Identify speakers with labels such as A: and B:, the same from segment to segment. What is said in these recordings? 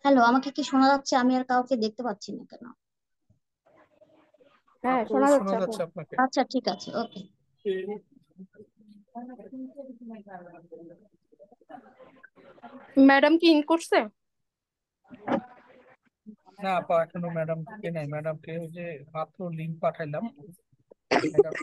A: Hello, আমাকে কি শোনা যাচ্ছে? আমি আর কাউকে দেখতে পাচ্ছি না কেন?
B: হ্যাঁ,
C: আপু
B: শোনা
C: শোনা
B: যাচ্ছে আপু।
C: যাচ্ছে আপনাকে।
A: আচ্ছা, ঠিক আছে, ওকে।
B: ম্যাডাম কি ইন করছে?
C: না আপা, এখনো ম্যাডামকে নাই। ম্যাডামকে ওই যে মাত্র লিঙ্ক পাঠাইলাম। ম্যাডাম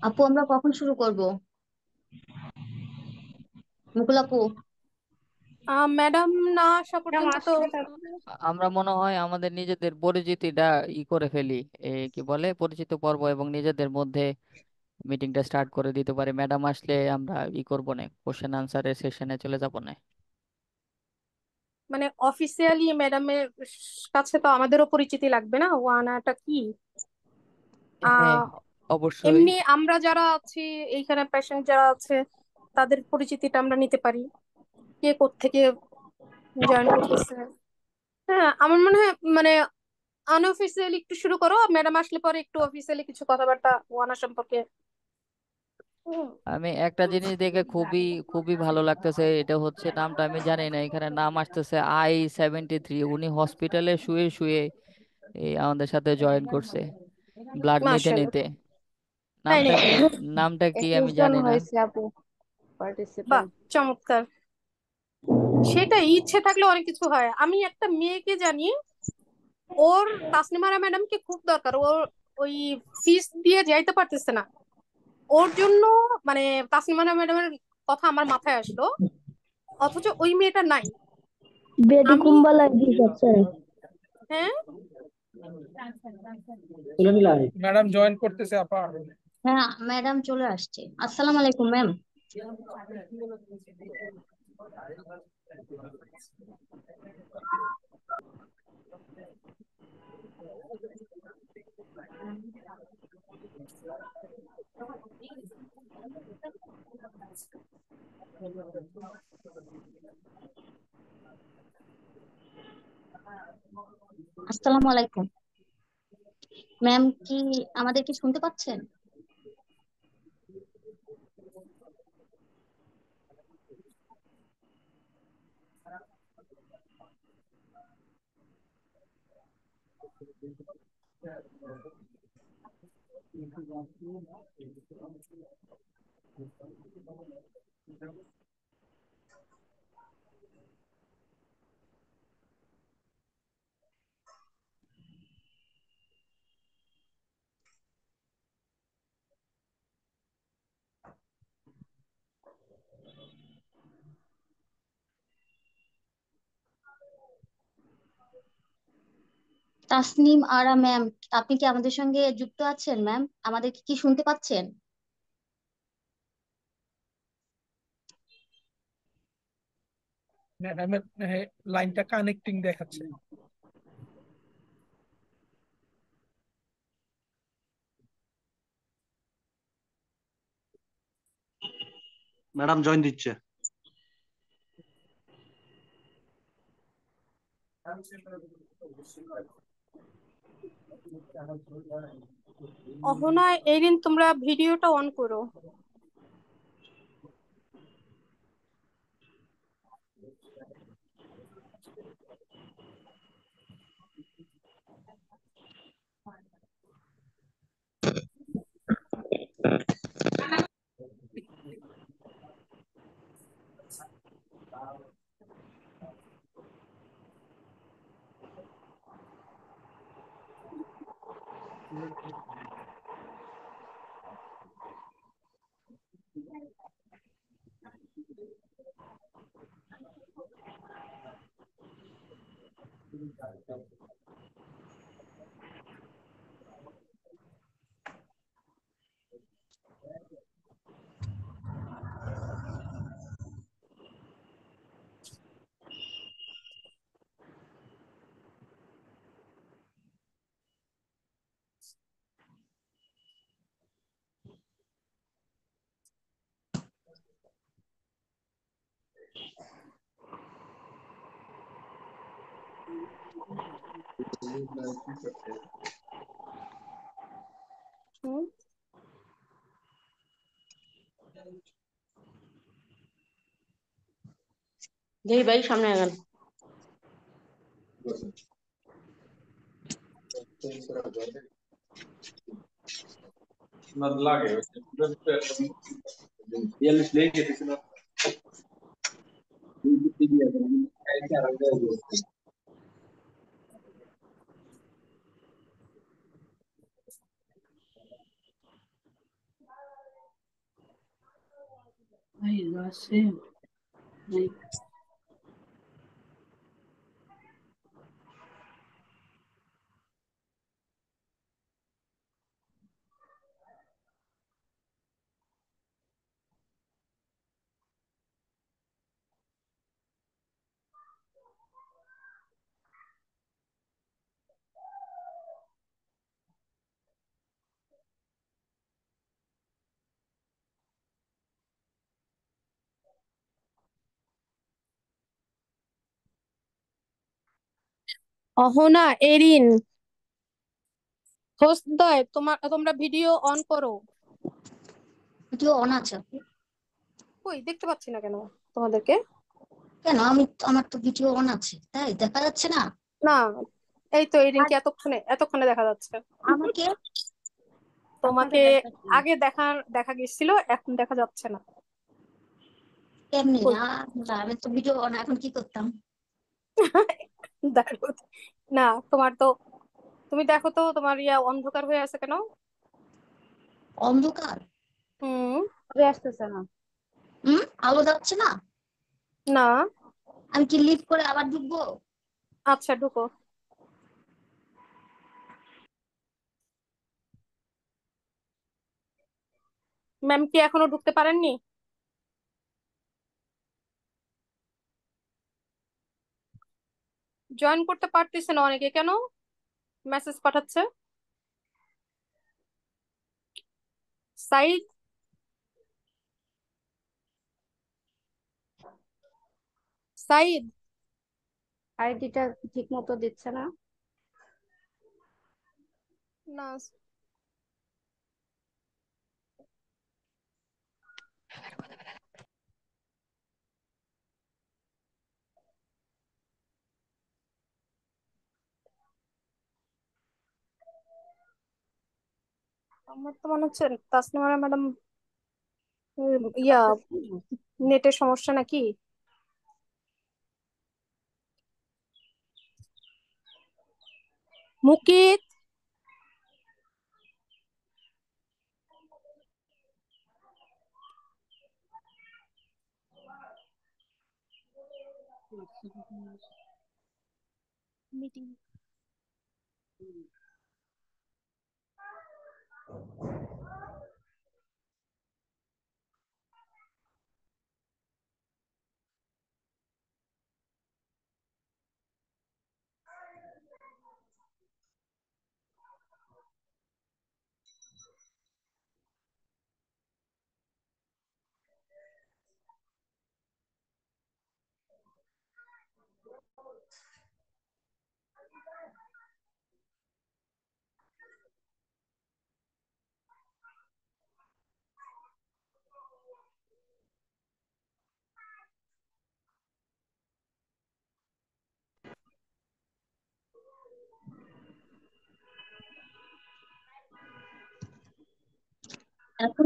A: আপু, আমরা কখন শুরু করব? মুকুল আপু।
B: ম্যাডাম না আসা পর্যন্ত তো
D: আমরা মনে হয় আমাদের নিজেদের পরিচিতিটা করে ফেলি, কি বলে, পরিচিত পর্ব এবং নিজেদের মধ্যে মিটিংটা স্টার্ট করে দিতে পারি। ম্যাডাম আসলে আমরা করবো না, কোশ্চেন আনসারের সেশনে চলে যাবো না।
B: মানে অফিসিয়ালি ম্যাডামের কাছে তো আমাদেরও পরিচিতি লাগবে না, ওয়ানাটা কি।
D: হ্যাঁ,
B: আহ
D: অবশ্যই।
B: এমনি আমরা যারা আছি এইখানে, পেশেন্ট যারা আছে, তাদের পরিচিতিটা আমরা নিতে পারি, কে কোত্থেকে জয়েন করতেছে। হ্যাঁ, আমার মনে হয় মানে আনঅফিসিয়ালি একটু শুরু করো, ম্যাডাম আসলে পরে একটু অফিসিয়ালি কিছু কথাবার্তা ওয়ানা সম্পর্কে। হুম।
D: আমি একটা জিনিস দেখে খুবই খুবই ভালো লাগতেছে, এটা হচ্ছে নামটা আমি জানি না, এখানে নাম আসতেছে I-73। উনি হসপিটালে শুয়ে শুয়ে আমাদের সাথে জয়েন করছে, ব্লাড নিতে
B: মাশাআল্লাহ।
D: নিতে।
B: তাই
D: নামটা
B: নাকি?
D: কি? নামটা কি
E: 21
D: আমি
E: জন
D: জানি না।
E: হয়েছে আপু
B: বাহ,
E: পার্টিসিপেন্ট।
B: চমৎকার। সেটাই, ইচ্ছে থাকলে অনেক কিছু হয়। আমি একটা মেয়েকে জানি, ওর তাসনিমারা ম্যাডামকে খুব দরকার, ওর ওই ফিস দিয়ে যাইতে পারতেছে না। ওর জন্য মানে তাসনিমারা ম্যাডামের কথা আমার মাথায় আসলো, অথচ ওই মেয়েটা নাই।
E: বেডি
B: আমি
E: কুম্বালা দিয়ে যাচ্ছে।
B: হ্যাঁ,
C: ম্যাডাম জয়েন করতেছে আপা।
A: হ্যাঁ, ম্যাডাম চলে আসছে। আসসালামু আলাইকুম ম্যাম। আসসালামু আলাইকুম ম্যাম। কি আমাদের কি শুনতে পাচ্ছেন? তাসনিম আরা ম্যাম, আপনি কি আমাদের সঙ্গে যুক্ত আছেন ম্যাম? আমাদের কি শুনতে পাচ্ছেন?
C: ম্যাডামের লাইনটা কানেক্টিং দেখাচ্ছে।
F: ম্যাডাম জয়েন দিচ্ছে।
B: অহনা, এরিন, তোমরা ভিডিওটা অন করো। হুম,
E: যেই ভাই সামনে আগান।
B: অহনা, এরিন, হোস্টদয়, তোমরা ভিডিও অন করো।
A: ভিডিও অন আছে আপু?
B: কই দেখতে পাচ্ছি না কেন তোমাদেরকে?
A: কেন, আমার তো ভিডিও অন আছে, তাই দেখা যাচ্ছে না?
B: না, এই তো
A: আর
B: এরিনকে এতক্ষণে দেখা যাচ্ছে।
A: আমাকে আপনাকে
B: তোমাকে
A: দেখাচ্ছি না।
B: আগে দেখা গেছিল, এখন দেখা যাচ্ছে না।
A: কেমনি?
B: কই?
A: আমি তো ভিডিও অন, এখন কি করতাম?
B: দেখো, না তোমার তো, তুমি দেখো তো তোমার অন্ধকার হয়ে আছে কেন?
A: অন্ধকার?
B: হুম।
E: আসতেছে না।
A: আলো যাচ্ছে না?
B: না।
A: আমি কি লিভ করে আবার ঢুকবো?
B: আচ্ছা, ঢুকো। ম্যাম কি এখনো ঢুকতে পারেননি? জয়েন করতে পারতেছে না অনেকে, কেন? মেসেজ পাঠাচ্ছে। সাইদ, সাইদ।
E: আইডিটা ঠিক মতো দিচ্ছে না।
B: না, আমার তো মনে হচ্ছে তাসনিমা ম্যাডাম
E: বুঝতে
B: ইয়া
E: পারতেছি না।
B: নেটের সমস্যা নাকি। মুকিত, মিটিং।
A: এখন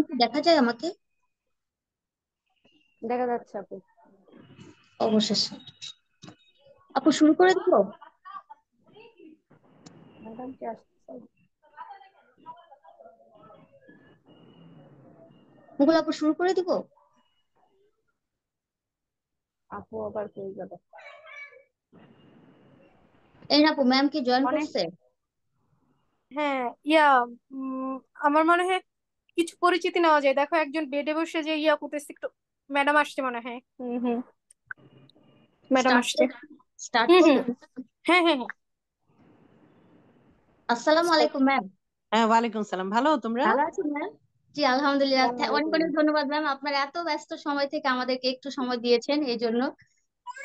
A: কি দেখা যায় আমাকে?
E: দেখা যাচ্ছে আপু।
A: অবশেষে। আপু শুরু করে দিব?
E: ম্যাডাম কি আসছে?
A: মুকুল আপু শুরু করে দিব?
E: আপু আবার কই গেল?
A: এই না আপু, ম্যাম কি জয়েন
E: অনেক
A: করছে?
B: হ্যাঁ, ইয়া উম, আমার মনে হয় কিছু পরিচিতি নেওয়া যায়। দেখো একজন বেডে বসে যে ইয়া করতেছে একটু। ম্যাডাম আসছে মনে হয়। হুম হুম, ম্যাডাম
A: স্টার্ট
B: আসছে।
A: স্টার্ট
B: হুম
A: করব?
B: হুম, হ্যাঁ হ্যাঁ হ্যাঁ।
A: আসসালামু আলাইকুম ম্যাম।
G: হ্যাঁ, ওয়ালাইকুম সালাম। ভালো তোমরা?
A: ভালো আছেন ম্যাম? জি আলহামদুলিল্লাহ,
E: আসসালামু
A: অনেক
E: আলাইকুম।
A: অনেক ধন্যবাদ ম্যাম, আপনার এত ব্যস্ত সময় থেকে আমাদেরকে একটু সময় দিয়েছেন এই জন্য।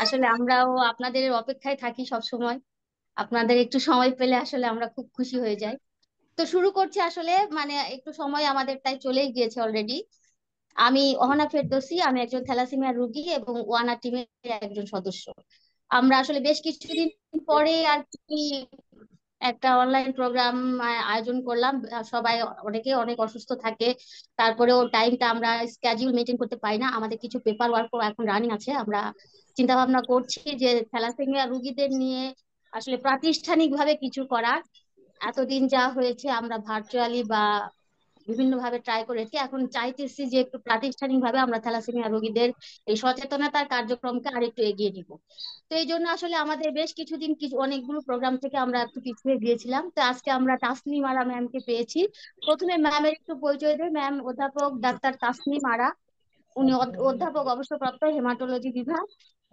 A: আসলে আমরাও আপনাদের অপেক্ষায় থাকি সব সময়। আপনাদের একটু সময় পেলে আসলে আমরা খুব খুশি হয়ে যাই। তো শুরু করছি আসলে, মানে একটু সময় আমাদের তাই চলেই গিয়েছে অলরেডি। আমি অহনা ফেরদৌসী, আমি একজন থ্যালাসেমিয়া রোগী এবং ওয়ানা টিমের একজন সদস্য। আমরা আসলে বেশ কিছুদিন পরে আর কি একটা অনলাইন প্রোগ্রাম আয়োজন করলাম। সবাই অনেকে অনেক অসুস্থ থাকে, তারপরেও টাইমটা আমরা স্কেডিউল মেনটেন করতে পারি না, আমাদের কিছু পেপার ওয়ার্ক এখন রানিং আছে। আমরা চিন্তা ভাবনা করছি যে থ্যালাসেমিয়া রোগীদের নিয়ে আসলে প্রাতিষ্ঠানিকভাবে কিছু করার। এতদিন যা হয়েছে আমরা ভার্চুয়ালি বা বিভিন্ন ভাবে ট্রাই করেছি, এখন চাইতেছি যে একটু প্রাতিষ্ঠানিক ভাবে আমরা থ্যালাসেমিয়া রোগীদের এই সচেতনতার কার্যক্রমকে আরেকটু এগিয়ে নিব। তো এই জন্য আসলে আমাদের বেশ কিছুদিন অনেকগুলো প্রোগ্রাম থেকে আমরা একটু পিছিয়ে গিয়েছিলাম। তো আজকে আমরা তাসনিম আরা ম্যামকে পেয়েছি। প্রথমে ম্যামের একটু পরিচয় দেয়। ম্যাম অধ্যাপক ডাক্তার তাসনিম আরা। উনি অধ্যাপক অবসরপ্রাপ্ত, হেমাটোলজি বিভাগ,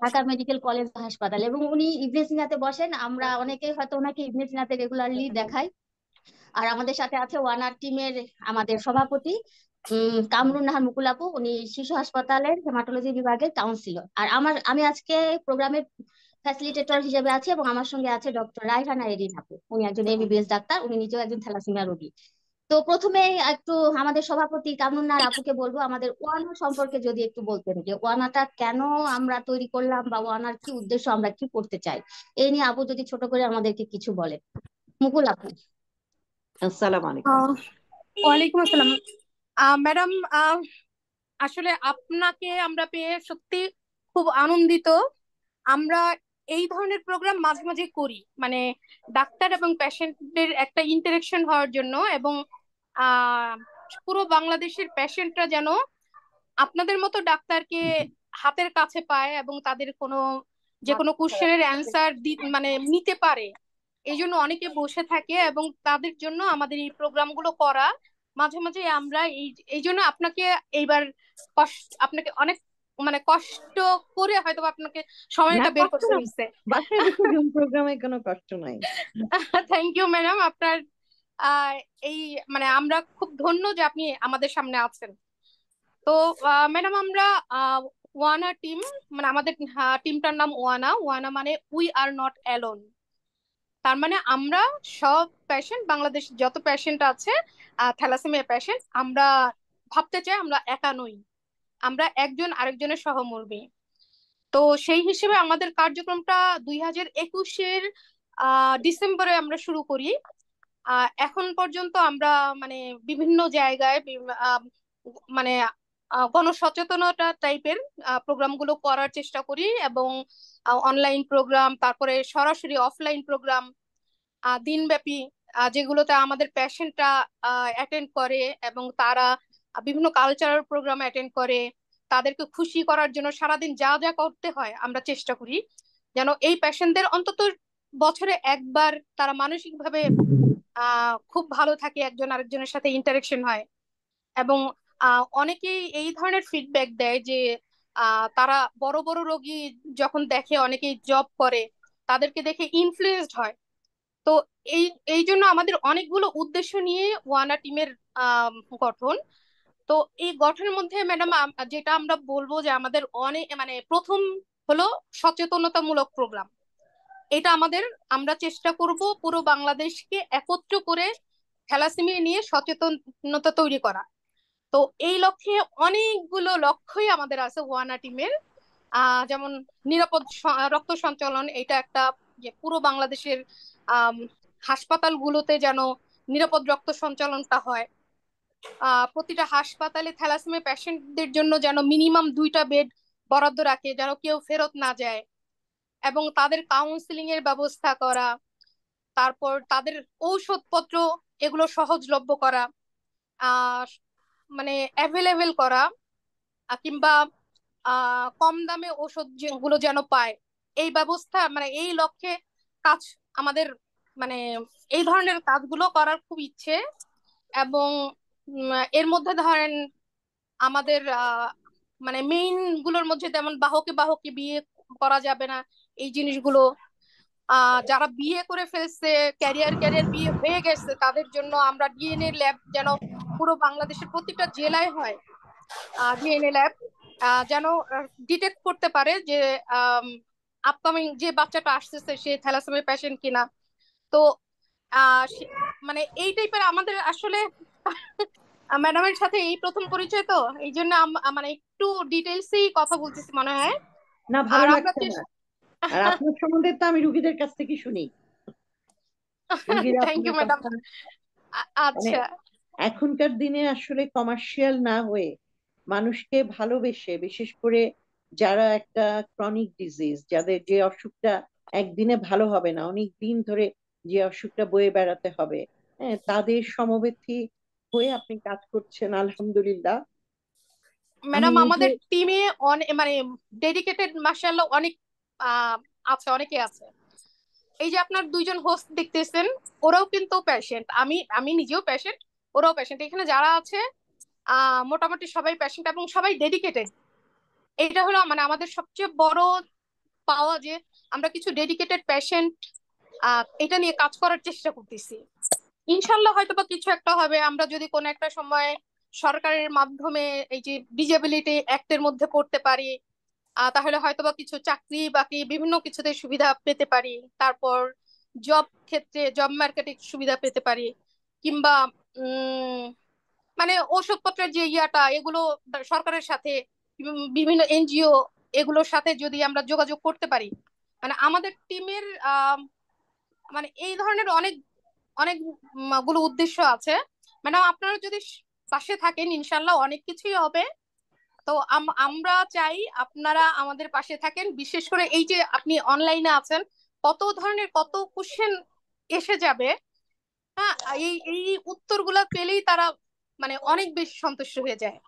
A: ঢাকা মেডিকেল কলেজ হাসপাতাল, এবং উনি ইবনে সিনাতে বসেন। আমরা অনেকেই হয়তো ওনাকে ইবনে সিনাতে রেগুলারলি দেখাই। আর আমাদের সাথে আছে ওয়ানার টিমের আমাদের সভাপতি কামরুন নাহার মুকুল আপু, উনি শিশু হাসপাতালের হেমাটোলজি বিভাগের কাউন্সিলর। আর আমি আজকে প্রোগ্রামের ফ্যাসিলিটেটর হিসেবে আছি, এবং আমার সঙ্গে আছে ডক্টর রায়হানা এরিন আপু, উনি একজন এমবিবিএস ডাক্তার, উনি নিজেও একজন থ্যালাসেমিয়া রোগী। তো প্রথমে একটু আমাদের সভাপতি কামরুন নাহার আপুকে বলবো আমাদের ওয়ানা সম্পর্কে যদি একটু বলতেন, যে ওয়ানাটা কেন আমরা তৈরি করলাম বা ওয়ানার কি উদ্দেশ্য, আমরা কি করতে চাই, এই নিয়ে আপু যদি ছোট করে আমাদেরকে কিছু বলেন। মুকুল আপু।
G: আসসালামু আলাইকুম।
B: ওয়ালাইকুম আসসালাম। ম্যাডাম, আসলে আপনাকে আমরা পেয়ে সত্যি খুব আনন্দিত। আমরা এই ধরনের প্রোগ্রাম মাঝে মাঝে করি, মানে ডাক্তার এবং পেশেন্টের একটা ইন্টারেকশন হওয়ার জন্য, এবং আহ পুরো বাংলাদেশের পেশেন্টরা যেন আপনাদের মতো ডাক্তারকে হাতের কাছে পায় এবং তাদের কোনো যে কোনো কোশ্চেনের অ্যান্সার মানে নিতে পারে। এই জন্য অনেকে বসে থাকে এবং তাদের জন্য আমাদের এই প্রোগ্রামগুলো করা। মাঝে মাঝে আমরা এই জন্য আপনাকে এইবার আপনাকে অনেক মানে কষ্ট করে হয়তো আপনাকে
G: না,
B: সময়টা বের
G: কষ্ট
B: করতে
G: না।
B: হয়েছে।
G: বাসায় বসে জুম প্রোগ্রামে কোনো কষ্ট নাই।
B: থ্যাংক ইউ ম্যাডাম, আপনার আহ, এই মানে আমরা খুব ধন্য যে আপনি আমাদের সামনে আছেন। তো ম্যাডাম, আমরা ওয়ানা টিম, মানে আমাদের টিমটার নাম ওয়ানা। ওয়ানা মানে উই আর নট অ্যালোন। তার মানে আমরা সব পেশেন্ট, বাংলাদেশ যত পেশেন্ট আছে থ্যালাসেমিয়া পেশেন্ট, আমরা ভাবতে চাই আমরা একা নই, আমরা একজন আরেকজনের সহমর্মী। তো সেই হিসেবে আমাদের কার্যক্রমটা 2021-এর ডিসেম্বরে আমরা শুরু করি। এখন পর্যন্ত আমরা মানে বিভিন্ন জায়গায় মানে গণসচেতনতা টাইপের প্রোগ্রামগুলো করার চেষ্টা করি, এবং অনলাইন প্রোগ্রাম, তারপরে সরাসরি অফলাইন প্রোগ্রাম দিনব্যাপী, যেগুলোতে আমাদের পেশেন্টরা অ্যাটেন্ড করে এবং তারা বিভিন্ন কালচারাল প্রোগ্রাম অ্যাটেন্ড করে। তাদেরকে খুশি করার জন্য সারাদিন যা যা করতে হয় আমরা চেষ্টা করি যেন এই পেশেন্টদের অন্তত বছরে একবার তারা মানসিকভাবে খুব ভালো থাকে, একজন আরেকজনের সাথে ইন্টারেকশন হয়। এবং অনেকেই এই ধরনের ফিডব্যাক দেয় যে তারা বড় বড় রোগী যখন দেখে, অনেকেই জব করে, তাদেরকে দেখে ইনফ্লুয়েন্সড হয়। তো এই এই জন্য আমাদের অনেকগুলো উদ্দেশ্য নিয়ে ওয়ানা টিমের গঠন। তো এই গঠনের মধ্যে ম্যাডাম যেটা আমরা বলবো যে আমাদের অনেক মানে প্রথম হলো সচেতনতামূলক প্রোগ্রাম। এটা আমাদের, আমরা চেষ্টা করব পুরো বাংলাদেশকে একত্র করে থ্যালাসেমিয়া নিয়ে সচেতনতা তৈরি করা। তো এই লক্ষ্যে অনেকগুলো লক্ষ্যই আমাদের আছে ওয়ানা টিমের। যেমন নিরাপদ রক্ত সঞ্চালন, এটা একটা, যে পুরো বাংলাদেশের আম, হাসপাতালগুলোতে যেন নিরাপদ রক্ত সঞ্চালনটা হয়। প্রতিটা হাসপাতালে থ্যালাসেমিয়া পেশেন্টদের জন্য যেন মিনিমাম 2টা বেড বরাদ্দ রাখে, যেন কেউ ফেরত না যায়। এবং তাদের কাউন্সিলিং এর ব্যবস্থা করা, তারপর তাদের ঔষধপত্র এগুলো সহজলভ্য করা, আহ মানে অ্যাভেলেবেল করা, কিংবা কম দামে ওষুধ যেগুলো যেন পায়, এই ব্যবস্থা, মানে এই লক্ষ্যে কাজ আমাদের, মানে এই ধরনের কাজগুলো করার খুব ইচ্ছে। এবং এর মধ্যে ধরেন আমাদের মানে মেইন গুলোর মধ্যে যেমন বাহকে বাহকে বিয়ে করা যাবে না, এই জিনিসগুলো, যারা বিয়ে করে ফেলছে, ক্যারিয়ার ক্যারিয়ার বিয়ে হয়ে গেছে, তাদের জন্য আমরা ডিএনএ ল্যাব যেন পুরো বাংলাদেশের প্রতিটা জেলায় হয়। ডিএনএ ল্যাব যেন ডিটেক্ট করতে পারে যে আপকামিং যে বাচ্চাটা আসতেছে সে থ্যালাসেমিয়া পেশেন্ট কিনা। তো মানে এই টাইপের আমাদের আসলে ম্যাডামের সাথে এই প্রথম পরিচয়, তো এই জন্য মানে একটু ডিটেলসেই কথা বলতেছি মনে হয়।
G: না, ভালো
B: আর আমরা
G: লাগছে না। আর আপনার সম্বন্ধে তো আমি রুগীদের কাছ থেকে শুনি, রুগীরা
B: থ্যাংক ইউ
G: আপনার
B: ম্যাডাম।
G: কথা মানে
B: আচ্ছা।
G: এখনকার দিনে আসলে কমার্শিয়াল না হয়ে মানুষকে ভালোবেসে, বিশেষ করে যারা একটা ক্রনিক ডিজিজ, যাদের যে অসুখটা একদিনে ভালো হবে না, অনেক দিন ধরে যে অসুখটা বয়ে বেড়াতে হবে, হ্যাঁ, তাদের সমব্যথী হয়ে আপনি কাজ করছেন, আলহামদুলিল্লাহ। আমি
B: ম্যাডাম
G: নিজে
B: আমাদের টিমে অনেক মানে ডেডিকেটেড মাশাআল্লাহ অনেক আছে, অনেকে আছে। এই যে আপনার 2জন হোস্ট দেখতেছেন, ওরাও কিন্তু পেশেন্ট, আমি আমি নিজেও পেশেন্ট, ওরাও পেশেন্ট। এখানে যারা আছে মোটামুটি সবাই পেশেন্ট এবং সবাই ডেডিকেটেড। এটা হলো মানে আমাদের সবচেয়ে বড় পাওয়া, যে আমরা কিছু ডেডিকেটেড পেশেন্ট এটা নিয়ে কাজ করার চেষ্টা করতেছি। ইনশাল্লাহ হয়তো বা কিছু একটা হবে, আমরা যদি কোনো একটা সময় সরকারের মাধ্যমে এই যে ডিজেবিলিটি অ্যাক্টের মধ্যে পড়তে পারি, তাহলে হয়তোবা কিছু চাকরি বাকরি বিভিন্ন কিছুতে সুবিধা পেতে পারি। তারপর জব ক্ষেত্রে জব মার্কেটে সুবিধা পেতে পারি। কিংবা উম মানে ওষুধপত্রের যে ইয়াটা, এগুলো সরকারের সাথে বিভিন্ন এনজিও এগুলোর সাথে যদি আমরা যোগাযোগ করতে পারি, মানে আমাদের টিমের মানে এই ধরনের অনেক অনেক গুলো উদ্দেশ্য আছে। ম্যাডাম আপনারা যদি পাশে থাকেন ইনশাল্লাহ অনেক কিছুই হবে। তো আমরা চাই আপনারা আমাদের পাশে থাকেন। বিশেষ করে এই যে আপনি অনলাইনে আছেন, কত ধরনের কত কোশ্চেন এসে যাবে, হ্যাঁ, এই এই উত্তরগুলা পেলেই তারা মানে অনেক বেশি সন্তুষ্ট হয়ে যায়।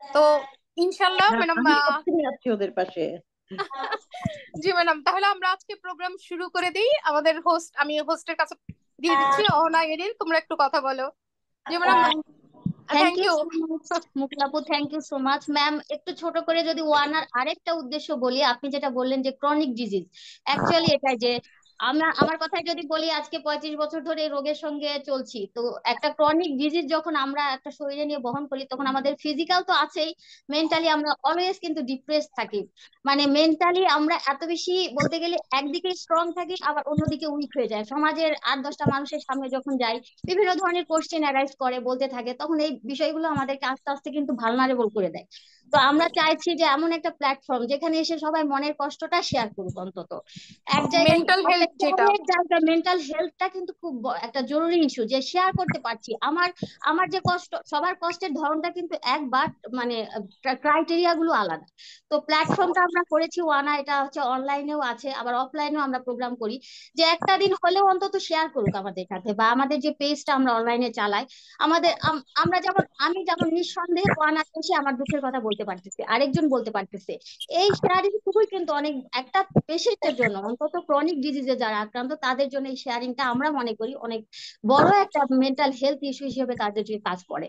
B: তো ইনশাল্লাহ
G: হ্যাঁ,
B: ম্যাডাম
G: আমি সবসময় আছি ওদের পাশে।
B: জি ম্যাডাম, তাহলে আমরা আজকে প্রোগ্রাম শুরু করে দিই। আমাদের হোস্ট, আমি হোস্টের কাছে দিয়ে দিচ্ছি, অহনা এরিন, তোমরা একটু কথা বলো। জি madam,
A: thank
B: thank
A: you
B: you.
A: So much Mukul আপু, thank you so much ma'am. একটু ছোট করে যদি ওয়ানার আরেকটা উদ্দেশ্য বলি, আপনি যেটা বললেন যে ক্রনিক ডিজিজ, অ্যাকচুয়ালি এটাই যে আমার কথাই যদি বলি, আজকে 35 বছর ধরে এই রোগের সঙ্গে চলছি। তো একটা ক্রনিক ডিজিজ যখন আমরা একটা শরীরে নিয়ে বহন করি, তখন আমাদের ফিজিক্যাল তো আছেই, মেন্টালি আমরা অলওয়েজ কিন্তু ডিপ্রেস থাকি। মানে মেন্টালি আমরা এত বেশি, বলতে গেলে একদিকে স্ট্রং থাকি, আবার অন্যদিকে উইক হয়ে যায়। সমাজের 8-10টা মানুষের সামনে যখন যাই, বিভিন্ন ধরনের কোশ্চেন অ্যারাইজ করে, বলতে থাকে, তখন এই বিষয়গুলো আমাদেরকে আস্তে আস্তে কিন্তু ভালনারেবল করে দেয়। তো আমরা চাইছি যে এমন একটা প্ল্যাটফর্ম যেখানে এসে সবাই মনের কষ্টটা শেয়ার করুক। অন্তত এক জায়গায়
B: মেন্টাল
A: একটা
B: হেলথ যেটা,
A: মেন্টাল হেলথটা কিন্তু খুব একটা জরুরি ইস্যু, যে শেয়ার করতে পারছি আমার আমার যে কষ্ট, সবার কষ্টের ধরনটা কিন্তু এক, বাট মানে ক্রাইটেরিয়া গুলো আলাদা। তো প্ল্যাটফর্মটা আমরা করেছি ওয়ানা, এটা হচ্ছে অনলাইনেও আছে, আবার অফলাইনেও আমরা প্রোগ্রাম করি। যে একটা দিন হলেও অন্তত শেয়ার করুক আমাদের সাথে, বা আমাদের যে পেজটা আমরা অনলাইনে চালাই, আমরা যেমন, আমি যেমন নিঃসন্দেহে ওয়ানা এসে আমার দুঃখের কথা বলতে বলতে পারতেছে, আরেকজন বলতে পারতেছে। এই শেয়ারিং খুবই কিন্তু অনেক একটা পেশেন্টের জন্য, অন্তত ক্রনিক ডিজিজে যারা আক্রান্ত তাদের জন্য এই শেয়ারিংটা আমরা মনে করি অনেক বড় একটা মেন্টাল হেলথ ইস্যু হিসেবে তাদের জন্য কাজ করে।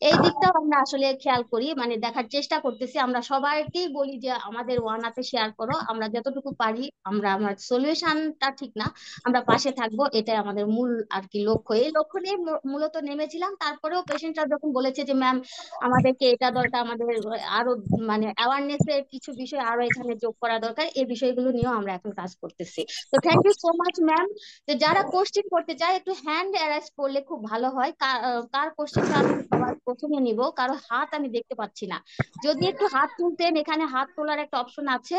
A: এই দিকটাও আমরা আসলে খেয়াল করি, মানে দেখার চেষ্টা করতেছি। আমরা সবাইকেই বলি যে আমাদের ওয়ানাতে শেয়ার করো, আমরা যতটুকু পারি, আমরা আমার সলিউশনটা ঠিক না, আমরা পাশে থাকবো, এটাই আমাদের মূল আর কি লক্ষ্য। এই লক্ষ্য নিয়ে মূলত নেমেছিলাম। তারপরেও পেশেন্টরা যখন বলেছে যে ম্যাম আমাদেরকে এটা দরকার, আমাদের আরো মানে অ্যাওয়ারনেস এর কিছু বিষয় আরো এখানে যোগ করা দরকার, এই বিষয়গুলো নিয়েও আমরা এখন কাজ করতেছি। তো thank you so much ma'am. যে যারা কোশ্চেন করতে চায় একটু হ্যান্ড অ্যারাইজ করলে খুব ভালো হয়। কার কোশ্চেনটা আমি সবার প্রথমে নিব, কারো হাত আমি দেখতে পাচ্ছি না। যদি একটু হাত তুলতেন, এখানে হাত তোলার একটা অপশন আছে।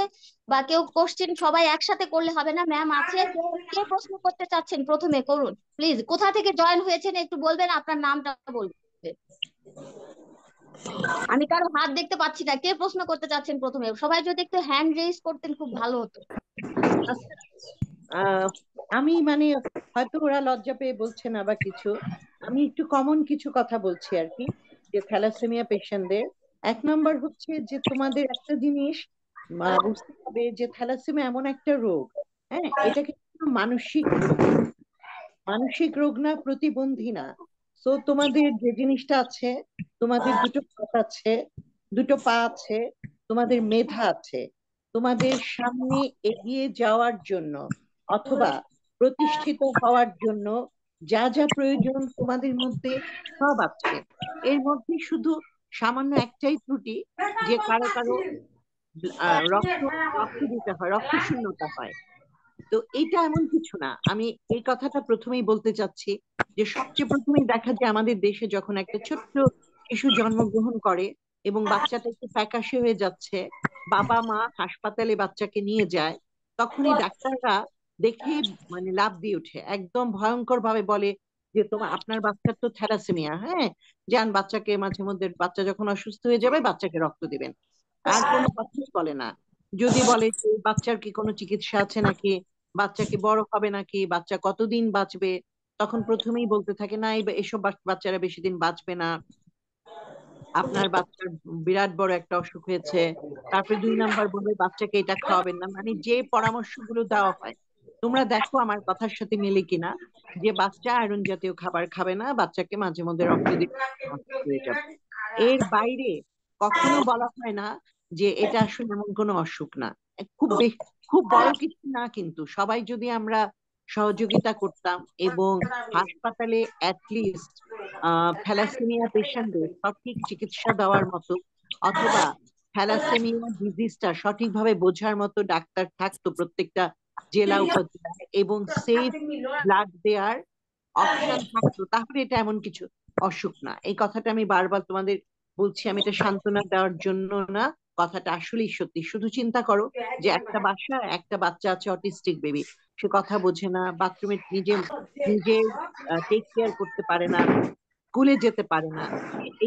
A: বা কেউ কোশ্চেন সবাই একসাথে করলে হবে না, ম্যাম আছে, কে প্রশ্ন করতে চাচ্ছেন প্রথমে করুন প্লিজ। কোথা থেকে জয়েন হয়েছেন একটু বলবেন, আপনার নামটা বলবেন। আমি কারো হাত দেখতে পাচ্ছি না, কে প্রশ্ন করতে চাচ্ছেন প্রথমে, সবাই যদি একটু হ্যান্ড রেজ করতেন খুব ভালো হতো।
G: আচ্ছা, আহ, আমি মানে হয়তো ওরা লজ্জা পেয়ে বলছে না বা কিছু, আমি একটু কমন কিছু কথা বলছি আর কি, যে থ্যালাসেমিয়া পেশেন্টদের। এক নম্বর হচ্ছে যে তোমাদের একটা জিনিস বুঝতে হবে যে থ্যালাসেমিয়া এমন একটা রোগ, হ্যাঁ, এটা কিন্তু মানসিক রোগ, মানসিক রোগ না, প্রতিবন্ধী না। তো তোমাদের যে জিনিসটা আছে, তোমাদের দুটো হাত আছে, দুটো পা আছে, তোমাদের মেধা আছে, তোমাদের সামনে এগিয়ে যাওয়ার জন্য অথবা প্রতিষ্ঠিত হওয়ার জন্য যা যা প্রয়োজন তোমাদের মধ্যে সব আছে। এর মধ্যে শুধু সামান্য একটাই ত্রুটি, যে কারো কারো রক্ত রক্ত দিতে হয়, রক্ত শূন্যতা হয়। তো এটা এমন কিছু না। আমি এই কথাটা প্রথমেই বলতে চাচ্ছি যে সবচেয়ে প্রথমেই দেখা যায় আমাদের দেশে যখন একটা ছোট্ট শিশু জন্মগ্রহণ করে এবং বাচ্চাটা একটু ফ্যাকাশে হয়ে যাচ্ছে, বাবা মা হাসপাতালে বাচ্চাকে নিয়ে যায়, তখনই ডাক্তাররা দেখে মানে লাফ দিয়ে ওঠে, একদম ভয়ঙ্কর ভাবে বলে যে তোমার আপনার বাচ্চার তো থ্যালাসেমিয়া, হ্যাঁ, যান বাচ্চাকে, মাঝে মধ্যে বাচ্চা যখন অসুস্থ হয়ে যাবে বাচ্চাকে রক্ত দিবেন। আর কোনো কথাই বলে না। যদি বলে যে বাচ্চার কি কোনো চিকিৎসা আছে নাকি, বাচ্চা কি বড় হবে নাকি, বাচ্চা কতদিন বাঁচবে, তখন প্রথমেই বলতে থাকে না এসব বাচ্চারা বেশি দিন বাঁচবে না, আপনার বাচ্চার বিরাট বড় একটা অসুখ হয়েছে। তারপরে 2 নাম্বার বলবে বাচ্চাকে এটা খাওয়াবেন না, মানে যে পরামর্শগুলো দেওয়া হয় তোমরা দেখো আমার কথার সাথে মিলে কিনা, যে বাচ্চা আয়রন জাতীয় খাবার খাবে না, বাচ্চাকে মাঝে মধ্যে রক্ত দিতে অসুস্থ হয়ে যাবে। এর বাইরে কখনো বলা হয় না যে এটা আসলে এমন কোনো অসুখ না। খুব বড় কিছু না, কিন্তু সবাই যদি আমরা সহযোগিতা করতাম এবং হাসপাতালে অ্যাটলিস্ট থ্যালাসেমিয়া পেশেন্টদের সঠিক চিকিৎসা দেওয়ার মতো অথবা থ্যালাসেমিয়া ডিজিজটা সঠিকভাবে বোঝার মতো ডাক্তার থাকতো প্রত্যেকটা জেলা উপজেলায়, এবং সেফ ব্লাড দেওয়ার অপশন থাকতো, তাহলে এটা এমন কিছু অসুখ না। এই কথাটা আমি বারবার তোমাদের বলছি, আমি এটা সান্ত্বনা দেওয়ার জন্য না, কথাটা আসলেই সত্যি। শুধু চিন্তা করো যে একটা বাসায় একটা বাচ্চা আছে, অটিস্টিক বেবি, সে কথা বোঝে না, বাথরুমে নিজে নিজে টেক কেয়ার করতে পারে না, স্কুলে যেতে পারে না,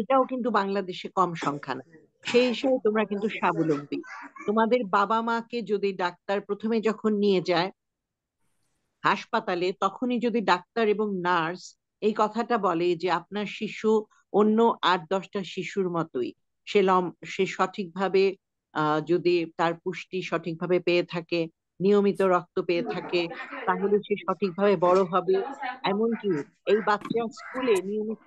G: এটাও কিন্তু বাংলাদেশে কম সংখ্যা না। সেই হিসেবে তোমরা কিন্তু স্বাবলম্বী। তোমাদের বাবা মাকে যদি ডাক্তার প্রথমে যখন নিয়ে যায় হাসপাতালে, তখনই যদি ডাক্তার এবং নার্স এই কথাটা বলে যে আপনার শিশু অন্য 8-10টা শিশুর মতোই, সে সঠিকভাবে যদি তার পুষ্টি সঠিকভাবে পেয়ে থাকে, নিয়মিত রক্ত পেয়ে থাকে, তাহলে সে সঠিকভাবে বড় হবে। এমনকি এই বাচ্চা স্কুলে নিয়মিত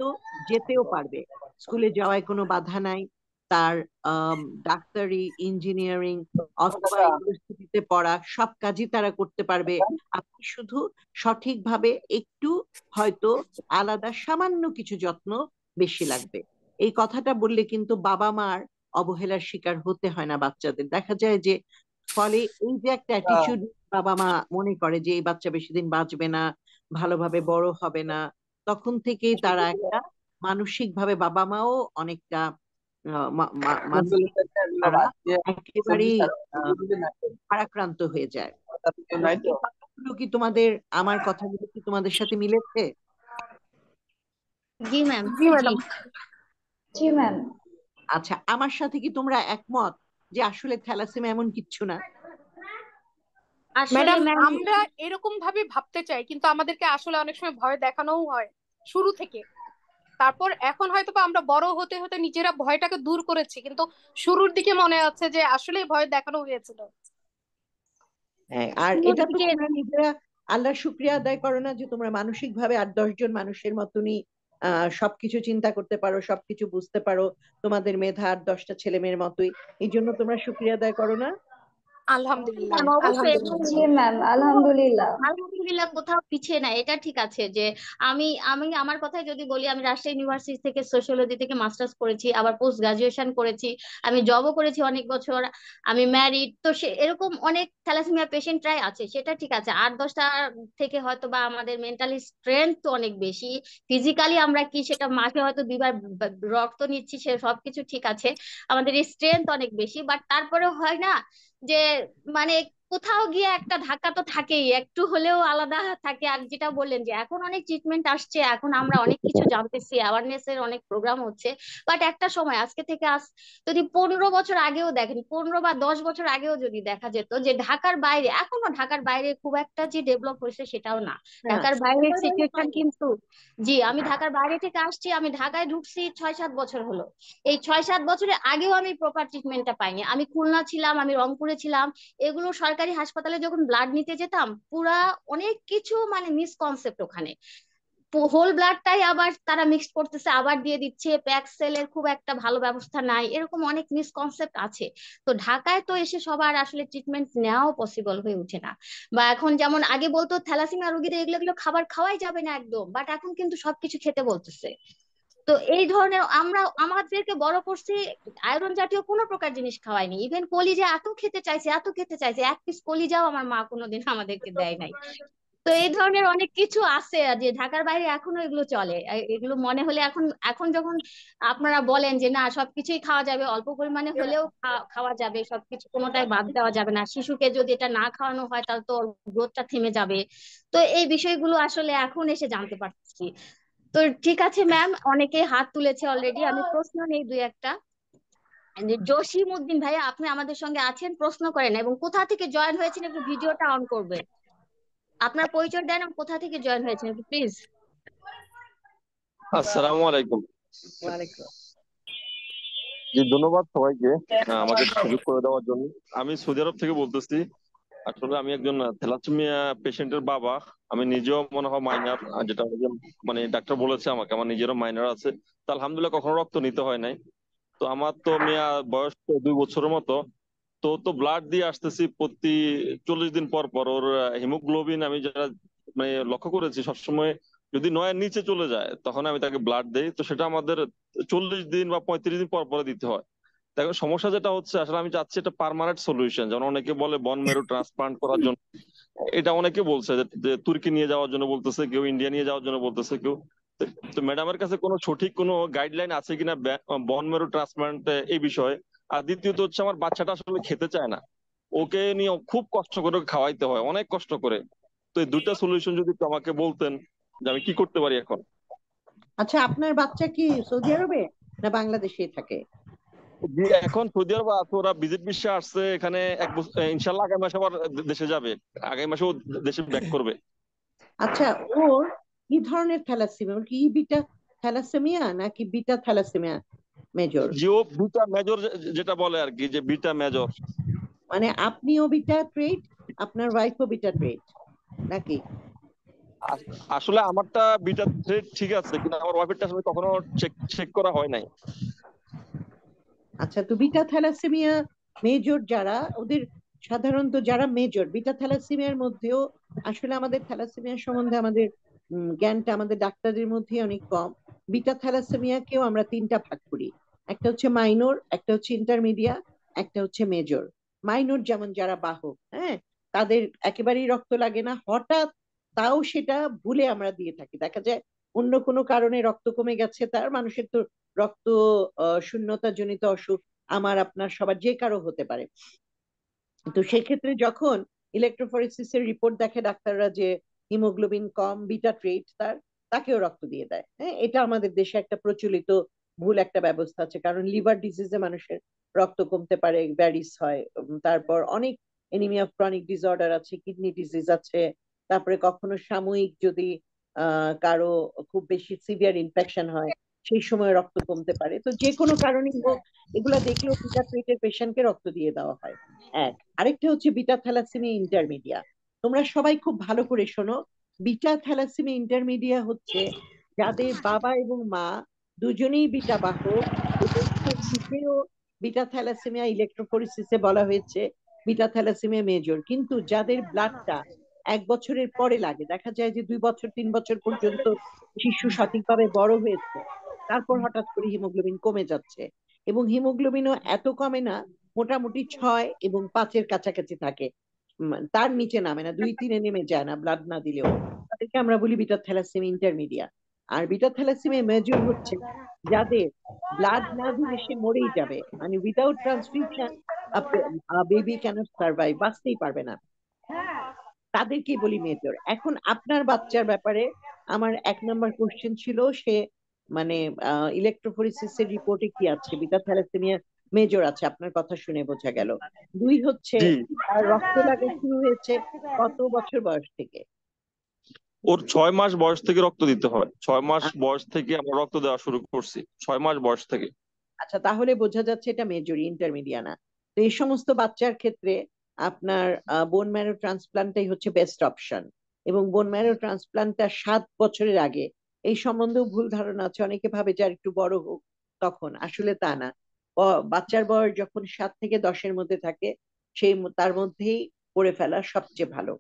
G: যেতেও পারবে, স্কুলে যাওয়ায় কোনো বাধা নাই, তার ডাক্তারি, ইঞ্জিনিয়ারিং অথবা ইউনিভার্সিটিতে পড়া সব কাজই তারা করতে পারবে। আপনি শুধু সঠিকভাবে একটু হয়তো আলাদা সামান্য কিছু যত্ন বেশি লাগবে। এই কথাটা বললে কিন্তু বাবা মার অবহেলার শিকার হতে হয় না বাচ্চাদের। দেখা যায় যে ফলে এই যে একটা অ্যাটিটিউড বাবা মা মনে করে যে এই বাচ্চা বেশি দিন বাঁচবে না, ভালোভাবে বড় হবে না, তখন থেকেই তারা একটা মানসিক ভাবে বাবা মাও অনেকটা মানসিক তারা একেবারেই ভারাক্রান্ত হয়ে যায়। এই কথাগুলো কি তোমাদের, আমার কথাগুলো কি তোমাদের সাথে মিলেছে?
A: জি ম্যাম।
B: জি ম্যাডাম।
E: জি ম্যাম।
G: আচ্ছা, আমার সাথে কি তোমরা একমত যে আসলে থ্যালাসেমিয়া এমন কিচ্ছু না?
A: আসলে
B: ম্যাডাম
A: ম্যাম
B: আমরা এরকম ভাবে ভাবতে চাই, কিন্তু আমাদেরকে আসলে অনেক সময় ভয় দেখানোও হয় শুরু থেকে। তারপর এখন হয়তো বা আমরা বড় হতে হতে নিজেরা ভয়টাকে দূর করেছি, কিন্তু শুরুর দিকে মনে আছে যে আসলেই ভয় দেখানো হয়েছিল।
G: হ্যাঁ, আর
A: শুরুর
G: এটা তো
A: দিকে
G: তোমরা নিজেরা আল্লাহর শুক্রিয়া আদায় করো না যে তোমরা মানসিক ভাবে 8-10 জন মানুষের মতনই সবকিছু চিন্তা করতে পারো, সবকিছু বুঝতে পারো, তোমাদের মেধা 8-10টা ছেলে মেয়ের মতোই, এই জন্য তোমরা শুক্রিয়া আদায় করো না?
B: আলহামদুলিল্লাহ,
A: ম্যাম অবশ্যই, এবং
B: আলহামদুলিল্লাহ।
E: জি ম্যাম, আলহামদুলিল্লাহ।
A: আলহামদুলিল্লাহ কোথাও পিছিয়ে না, এটা ঠিক আছে যে আমি আমি আমার কথাই যদি বলি, আমি রাজশাহী ইউনিভার্সিটি থেকে সোশিওলজি থেকে মাস্টার্স করেছি, আবার পোস্ট গ্রাজুয়েশন করেছি, আমি জবও করেছি অনেক বছর, আমি ম্যারিড। তো সে এরকম অনেক থ্যালাসেমিয়া পেশেন্টরাই আছে, সেটা ঠিক আছে। 8-10টা থেকে হয়তো বা আমাদের মেন্টালি স্ট্রেংথ তো অনেক বেশি, ফিজিক্যালি আমরা কি সেটা মাসে হয়তো 2বার রক্ত নিচ্ছি, সে সবকিছু ঠিক আছে, আমাদের স্ট্রেংথ অনেক বেশি, বাট তারপরেও হয় না যে মানে কোথাও গিয়ে একটা ধাক্কা তো থাকেই, একটু হলেও আলাদা থাকে। আর যেটা বললেন যে এখন অনেক ট্রিটমেন্ট আসছে, এখন আমরা অনেক কিছু জানতেছি, অ্যাওয়ারনেস এর অনেক প্রোগ্রাম হচ্ছে, বাট একটা সময় আজকে থেকে যদি 15 বছর আগেও দেখেন, 15 বা 10 বছর আগেও যদি দেখা যেত যে ঢাকার বাইরে, এখনো ঢাকার বাইরে খুব একটা যে ডেভেলপ হয়েছে সেটাও না।
G: হ্যাঁ,
A: ঢাকার বাইরের
G: ঢাকার বাইরে
A: সিচুয়েশন
G: হয় না।
A: কিন্তু, জি আমি ঢাকার বাইরে থেকে আসছি, আমি ঢাকায় ঢুকছি 6-7 বছর হলো। এই 6-7 বছরের আগেও আমি প্রপার ট্রিটমেন্টটা পাইনি। আমি খুলনা ছিলাম, আমি রংপুরে ছিলাম, এগুলো সরকারি হাসপাতালে যখন ব্লাড নিতে যেতাম, পুরা অনেক কিছু মানে মিসকনসেপ্ট ওখানে, হোল ব্লাডটাই আবার তারা মিক্স করতেছে, আবার দিয়ে দিচ্ছে, প্যাক সেলের খুব একটা ভালো ব্যবস্থা নাই, এরকম অনেক মিসকনসেপ্ট আছে। তো ঢাকায় তো এসে সবার আসলে ট্রিটমেন্ট নেওয়াও পসিবল হয়ে ওঠে না। বা এখন যেমন আগে বলতো থ্যালাসেমিয়া রোগীদের এগুলো এগুলো খাবার খাওয়াই যাবে না একদম, বাট এখন কিন্তু সবকিছু খেতে বলতেছে। তো এই ধরনের আমরা আমাদেরকে বড় করছি, আয়রন জাতীয় কোনো প্রকার জিনিস খাওয়াইনি, ইভেন কলিজা এত খেতে চাইছে, এত খেতে চাইছে, এক পিস কলিজাও আমার মা কোনোদিন আমাদেরকে দেয় নাই। তো এই ধরনের অনেক কিছু আছে যে ঢাকার বাইরে এখনো এগুলো চলে। এগুলো মনে হলে এখন, এখন যখন আপনারা বলেন যে না সবকিছুই খাওয়া যাবে, অল্প পরিমাণে হলেও খাওয়া যাবে, সবকিছু কোনোটাই বাদ দেওয়া যাবে না, শিশুকে যদি এটা না খাওয়ানো হয় তাহলে তো গ্রোথটা থেমে যাবে। তো এই বিষয়গুলো আসলে এখন এসে জানতে পারছি। তো ঠিক আছে ম্যাম, অনেকে হাত তুলেছে অলরেডি, আমি প্রশ্ন নেই দুই একটা। যে জসিম উদ্দিন ভাইয়া, আপনি আমাদের সঙ্গে আছেন, প্রশ্ন করেন এবং কোথা থেকে জয়েন হয়েছেন একটু ভিডিওটা অন করবেন, আপনার পরিচয় দেন এবং কোথা থেকে জয়েন হয়েছেন একটু প্লিজ।
H: আসসালামু আলাইকুম।
G: ওয়ালাইকুম।
H: জি, ধন্যবাদ সবাইকে আমাকে সুযোগ করে দেওয়ার জন্য। আমি সৌদি আরব থেকে বলতেছি। আসলে আমি একজন থ্যালাসেমিয়া পেশেন্টের বাবা। আমি নিজেও মনে হয় মাইনার, যেটা মানে ডাক্তার বলেছে আমাকে, আমার নিজেরও মাইনার আছে। তো আলহামদুলিল্লাহ কখনো রক্ত নিতে হয় নাই। তো আমার তো মিয়া বয়স তো 2 বছরের মতো। তো তো ব্লাড দিয়ে আসতেছি প্রতি 40 দিন পর পর। ওর হিমোগ্লোবিন আমি যেটা মানে লক্ষ্য করেছি, সবসময় যদি 9-এর নিচে চলে যায় তখন আমি তাকে ব্লাড দেই। তো সেটা আমাদের 40 দিন বা 35 দিন পর পরে দিতে হয়। দেখো সমস্যা যেটা হচ্ছে, আসলে আমি চাচ্ছি এটা পার্মানেন্ট সলিউশন। যেমন অনেকে বলে বন মেরু ট্রান্সপ্লান্ট করার জন্য, এটা অনেকে বলছে যে তুর্কি নিয়ে যাওয়ার জন্য বলতেছে, কেউ ইন্ডিয়া নিয়ে যাওয়ার জন্য বলতেছে কেউ। তো ম্যাডামের কাছে কোনো সঠিক কোনো গাইডলাইন আছে কিনা বন মেরু ট্রান্সপ্লান্ট এই বিষয়ে? আর দ্বিতীয়ত হচ্ছে, আমার বাচ্চাটা আসলে খেতে চায় না, ওকে নিয়ে খুব কষ্ট করে খাওয়াইতে হয়, অনেক কষ্ট করে। তো এই দুইটা সলিউশন যদি একটু আমাকে বলতেন যে আমি কি করতে পারি এখন।
G: আচ্ছা, আপনার বাচ্চা কি সৌদি আরবে না বাংলাদেশে থাকে?
H: জি, এখন সৌদি আরব আছে, ওরা ভিজিট ভিসা আসছে এখানে 1 বছর, ইনশাল্লাহ আগামী মাসে আবার দেশে যাবে। আগামী মাসে ও দেশে ব্যাক করবে।
G: আচ্ছা, ওর কি ধরনের থ্যালাসেমিয়া? ওর কি বিটা থ্যালাসেমিয়া নাকি বিটা থ্যালাসেমিয়া মেজর?
H: জিও বিটা মেজর, যেটা বলে আর কি, যে বিটা মেজর।
G: মানে আপনিও বিটা ট্রেট, আপনার ওয়াইফও বিটা ট্রেট নাকি?
H: আসলে আমারটা বিটা থ্রেড ঠিক আছে, কিন্তু আমার ওয়াইফেরটা আসলে কখনো চেক চেক করা হয় নাই।
G: আচ্ছা, তো বিটা থ্যালাসেমিয়া মেজর যারা, ওদের সাধারণত যারা মেজর বিটা থ্যালাসেমিয়ার মধ্যেও, আসলে আমাদের থ্যালাসেমিয়া সম্বন্ধে আমাদের জ্ঞানটা আমাদের ডাক্তারদের মধ্যে অনেক কম। বিটা থ্যালাসেমিয়াকেও আমরা 3টা ভাগ করি, একটা হচ্ছে মাইনর, একটা হচ্ছে ইন্টারমিডিয়া, একটা হচ্ছে মেজর। মাইনর যেমন যারা বাহক, হ্যাঁ, তাদের একেবারেই রক্ত লাগে না, হঠাৎ তাও সেটা ভুলে আমরা দিয়ে থাকি, দেখা যায় অন্য কোনো কারণে রক্ত কমে গেছে তার, মানুষের তো রক্ত শূন্যতা জনিত অসুখ আমার আপনার সবার যে কারো হতে পারে। তো সেক্ষেত্রে যখন ইলেকট্রোফোরেসিস এর রিপোর্ট দেখে ডাক্তাররা যে হিমোগ্লোবিন কম, বিটা ট্রেট তার, তাকেও রক্ত দিয়ে দেয়। হ্যাঁ, এটা আমাদের দেশে একটা প্রচলিত ভুল একটা ব্যবস্থা আছে, কারণ লিভার ডিজিজে মানুষের রক্ত কমতে পারে, ব্যারিস হয়, তারপর অনেক এনিমিয়া অফ ক্রনিক ডিসঅর্ডার আছে, কিডনি ডিজিজ আছে, তারপরে কখনো সাময়িক যদি কারো খুব বেশি সিভিয়ার ইনফেকশন হয় সেই সময় রক্ত কমতে পারে। তো যে কোনো কারণেই হোক, এগুলা দেখলেও বিটা পেটের পেশেন্টকে রক্ত দিয়ে দেওয়া হয়। আরেকটা হচ্ছে বিটা থ্যালাসেমিয়া ইন্টারমিডিয়া। তোমরা সবাই খুব ভালো করে শোনো। বিটা থ্যালাসেমিয়া ইন্টারমিডিয়া হচ্ছে যাদের বাবা এবং মা দুজনেই বিটা বাহক, এবং সে নিজেও বিটা থ্যালাসেমিয়া, ইলেকট্রোফোরেসিসে বলা হয়েছে বিটা থ্যালাসেমিয়া মেজর, কিন্তু যাদের ব্লাডটা 1 বছরের পরে লাগে, দেখা যায় যে 2 বছর 3 বছর পর্যন্ত শিশু সঠিকভাবে বড় হয়েছে, তারপর হঠাৎ করে হিমোগ্লোবিন কমে যাচ্ছে, এবং হিমোগ্লোবিনও এত কমে না, মোটামুটি 6 এবং 5-এর কাছাকাছি থাকে, তার নিচে নামে না, 2-3-এ নেমে যায় না ব্লাড না দিলেও। তাদেরকে আমরা বলি বিটা থ্যালাসেমিয়া ইন্টারমিডিয়া। আর বিটা থ্যালাসেমিয়া মেজর হচ্ছে যাদের ব্লাড না দিলে সে মরেই যাবে, মানে without transfusion baby cannot survive, বাঁচতেই পারবে না, তাদেরকেই বলি মেজর। এখন আপনার বাচ্চার ব্যাপারে আমার 1 নম্বর কোশ্চেন ছিল, সে মানে ইলেকট্রোফোরেসিস এর রিপোর্টে কি আছে, বিটা থ্যালাসেমিয়া মেজর আছে, আপনার কথা শুনে বোঝা গেল। 2 হচ্ছে
H: জি,
G: তার রক্ত লাগা শুরু হয়েছে কত বছর বয়স থেকে?
H: ওর 6 মাস বয়স থেকে রক্ত দিতে হয়। 6 মাস
G: আ-
H: বয়স থেকে আমরা রক্ত দেওয়া শুরু করছি, 6 মাস বয়স থেকে।
G: আচ্ছা, তাহলে বোঝা যাচ্ছে এটা মেজর, ইন্টারমিডিয়া না। তো এই সমস্ত বাচ্চার ক্ষেত্রে আপনার বোন ম্যারো ট্রান্সপ্লান্টটাই হচ্ছে বেস্ট অপশন। এবং বোন ম্যারো ট্রান্সপ্লান্টটা 7 বছরের আগে, এই সম্বন্ধেও ভুল ধারণা আছে, অনেকে ভাবে যে আর একটু বড় হোক তখন, আসলে তা না। বাচ্চার বয়স যখন 7 থেকে 10-এর মধ্যে থাকে, তার মধ্যেই করে ফেলা সবচেয়ে ভালো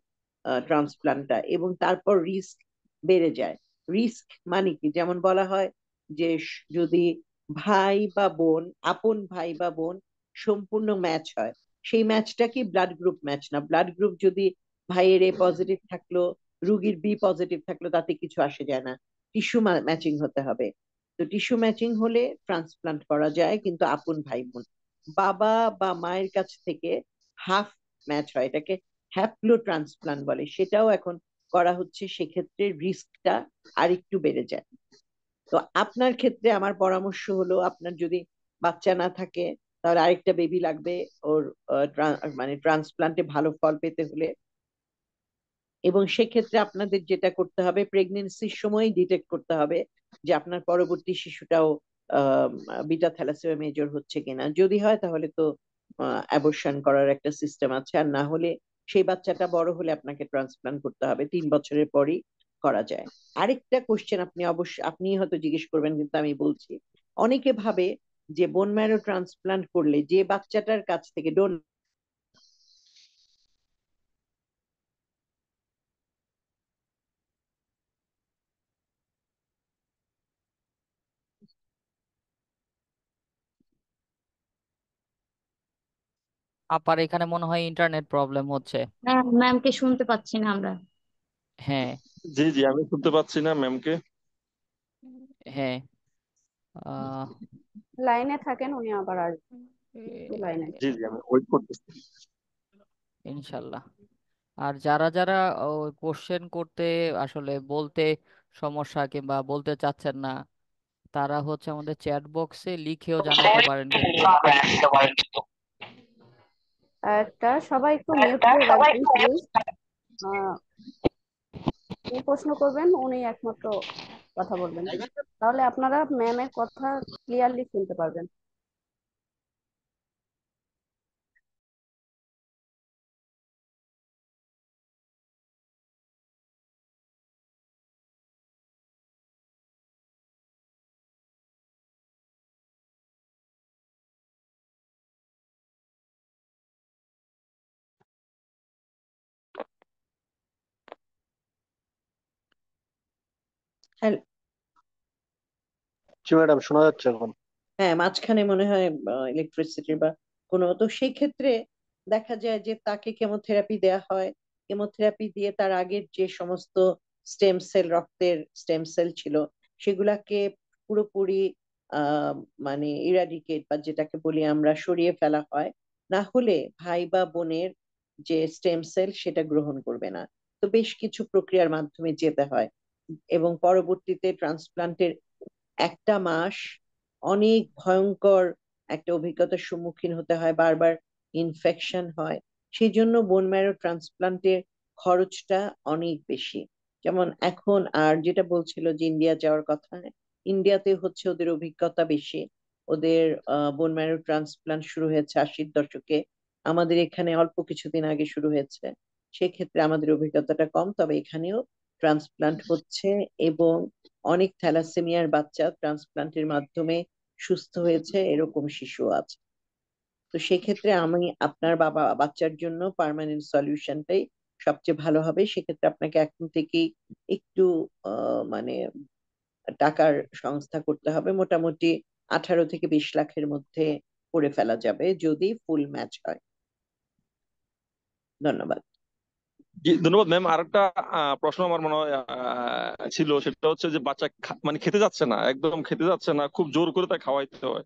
G: ট্রান্সপ্লান্টটা, এবং তারপর রিস্ক বেড়ে যায়। রিস্ক মানে কি, যেমন বলা হয় যে যদি ভাই বা বোন, আপন ভাই বা বোন সম্পূর্ণ ম্যাচ হয়, সেই ম্যাচটা কি ব্লাড গ্রুপ ম্যাচ না। ব্লাড গ্রুপ যদি ভাইয়ের এ পজিটিভ থাকলো, রুগীর বি পজিটিভ থাকলো, তাতে কিছু আসে যায় না, টিস্যু ম্যাচিং হতে হবে। তো টিস্যু ম্যাচিং হলে ট্রান্সপ্লান্ট করা যায়, কিন্তু আপন ভাই বোন, বাবা বা মায়ের কাছ থেকে হাফ ম্যাচ হয়, এটাকে হ্যাপ্লো ট্রান্সপ্লান্ট বলে, সেটাও এখন করা হচ্ছে, সেক্ষেত্রে রিস্কটা আরেকটু বেড়ে যায়। তো আপনার ক্ষেত্রে আমার পরামর্শ হলো, আপনার যদি বাচ্চা না থাকে, তাহলে আরেকটা বেবি লাগবে ওর, মানে ট্রান্সপ্লান্টে ভালো ফল পেতে হলে। এবং সেক্ষেত্রে আপনাদের যেটা করতে হবে, প্রেগনেন্সির সময় ডিটেক্ট করতে হবে যে আপনার পরবর্তী শিশুটাও বিটা থ্যালাসেমিয়া মেজর হচ্ছে কিনা। যদি হয় তাহলে তো অ্যাবর্শন করার একটা সিস্টেম আছে, আর না হলে সেই বাচ্চাটা বড় হলে আপনাকে ট্রান্সপ্লান্ট করতে হবে, 3 বছরের পরই করা যায়। আরেকটা কোশ্চেন আপনি অবশ্যই, আপনি হয়তো জিজ্ঞেস করবেন, কিন্তু আমি বলছি, অনেকে ভাবে যে বোন ম্যারো ট্রান্সপ্লান্ট করলে যে বাচ্চাটার কাছ থেকে
D: আপার এখানে মনে হয় ইন্টারনেট প্রবলেম হচ্ছে।
A: হ্যাঁ, ম্যামকে শুনতে পাচ্ছি না আমরা।
D: হ্যাঁ।
H: জি জি, আমি শুনতে পাচ্ছি না ম্যামকে।
D: হ্যাঁ। আহ
E: লাইনে থাকেন, উনি আবার আসবেন, একটু লাইনে।
H: জি জি, আমি ওয়েট করতেছি।
D: ইনশাল্লাহ। আর যারা যারা কোশ্চেন করতে আসলে বলতে সমস্যা কিংবা বলতে চাচ্ছেন না, তারা হচ্ছে আমাদের চ্যাট বক্সে লিখেও জানাতে পারেন কিন্তু।
E: একটা সবাই একটু মিউট করে রাখবেন প্লিজ। যে প্রশ্ন করবেন উনি একমাত্র কথা বলবেন, তাহলে আপনারা ম্যামের কথা ক্লিয়ারলি শুনতে পারবেন।
G: হ্যাঁ,
F: জি ম্যাডাম, শোনা যাচ্ছে এখন।
G: হ্যাঁ, মাঝখানে মনে হয় ইলেকট্রিসিটি বা কোনো, তো সেই ক্ষেত্রে দেখা যায় যে তাকে কেমোথেরাপি দেয়া হয়। কেমোথেরাপি দিয়ে তার আগের যে সমস্ত স্টেম সেল, রক্তের স্টেম সেল ছিল, সেগুলাকে পুরোপুরি আহ মানে ইরাডিকেট, বা যেটাকে বলি আমরা সরিয়ে ফেলা হয়। না হলে ভাই বা বোনের যে স্টেম সেল সেটা গ্রহণ করবে না। তো বেশ কিছু প্রক্রিয়ার মাধ্যমে যেতে হয়, এবং পরবর্তীতে ট্রান্সপ্লান্টের 1টা মাস অনেক ভয়ঙ্কর একটা অভিজ্ঞতার সম্মুখীন হতে হয়, বারবার ইনফেকশন হয়। সেই জন্য বোন ম্যারো ট্রান্সপ্লান্টের খরচটা অনেক বেশি। যেমন এখন, আর যেটা বলছিল যে ইন্ডিয়া যাওয়ার কথা, ইন্ডিয়াতে হচ্ছে ওদের অভিজ্ঞতা বেশি। ওদের বোন ম্যারো ট্রান্সপ্লান্ট শুরু হয়েছে 80-র দশকে, আমাদের এখানে অল্প কিছুদিন আগে শুরু হয়েছে। সেক্ষেত্রে আমাদের অভিজ্ঞতাটা কম, তবে এখানেও ট্রান্সপ্লান্ট হচ্ছে এবং অনেক থ্যালাসেমিয়ার বাচ্চা ট্রান্সপ্লান্টের মাধ্যমে সুস্থ হয়েছে, এরকম শিশু আছে। তো সেক্ষেত্রে আমি আপনার বাচ্চার জন্য পার্মানেন্ট সলিউশনটাই সবচেয়ে ভালো হবে। সেক্ষেত্রে আপনাকে এখন থেকেই একটু মানে টাকার সংস্থা করতে হবে, মোটামুটি 18 থেকে 20 লাখের মধ্যে করে ফেলা যাবে যদি ফুল ম্যাচ হয়। ধন্যবাদ।
H: জি ধন্যবাদ ম্যাম। আরেকটা প্রশ্ন আমার মনে হয় ছিল, সেটা হচ্ছে যে বাচ্চা মানে খেতে যাচ্ছে না, একদম খেতে যাচ্ছে না, খুব জোর করে তাকে খাওয়াইতে হয়।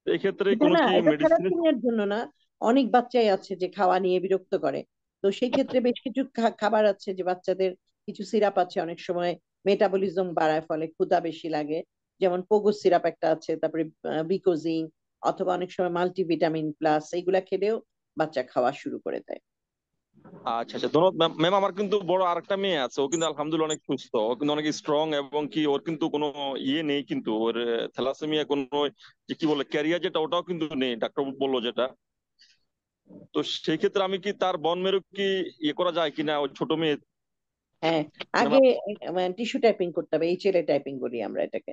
H: তো এই ক্ষেত্রে
G: এটা
H: কোনো
G: না,
H: কি
G: এটা
H: মেডিসিন?
G: থ্যালাসেমিয়ার জন্য না, অনেক বাচ্চাই আছে যে খাওয়া নিয়ে বিরক্ত করে। তো সেই ক্ষেত্রে বেশ কিছু খাবার আছে যে বাচ্চাদের, কিছু সিরাপ আছে অনেক সময় মেটাবলিজম বাড়ায়, ফলে ক্ষুধা বেশি লাগে। যেমন পোগো সিরাপ একটা আছে, তারপরে বিকোজিন, অথবা অনেক সময় মাল্টিভিটামিন প্লাস, এইগুলা খেলেও বাচ্চা খাওয়া শুরু করে দেয়।
H: আচ্ছা আচ্ছা, ধন্যবাদ ম্যাম। ম্যাম আমার কিন্তু বড় আরেকটা মেয়ে আছে, ও কিন্তু আলহামদুলিল্লাহ অনেক সুস্থ, ও কিন্তু অনেক স্ট্রং, এবং কি ওর কিন্তু কোনো ইয়ে নেই, কিন্তু ওর থ্যালাসেমিয়া কোনো যে কি বলে ক্যারিয়ার যেটা, ওটাও কিন্তু নেই, ডাক্তার বললো যেটা। তো সেই ক্ষেত্রে আমি কি তার বন মেরু কি ইয়ে করা যায় কিনা, ওই ছোট মেয়ে?
G: হ্যাঁ, আগে
H: ম্যাম
G: টিস্যু টাইপিং করতে হবে, HLA টাইপিং বলি আমরা এটাকে।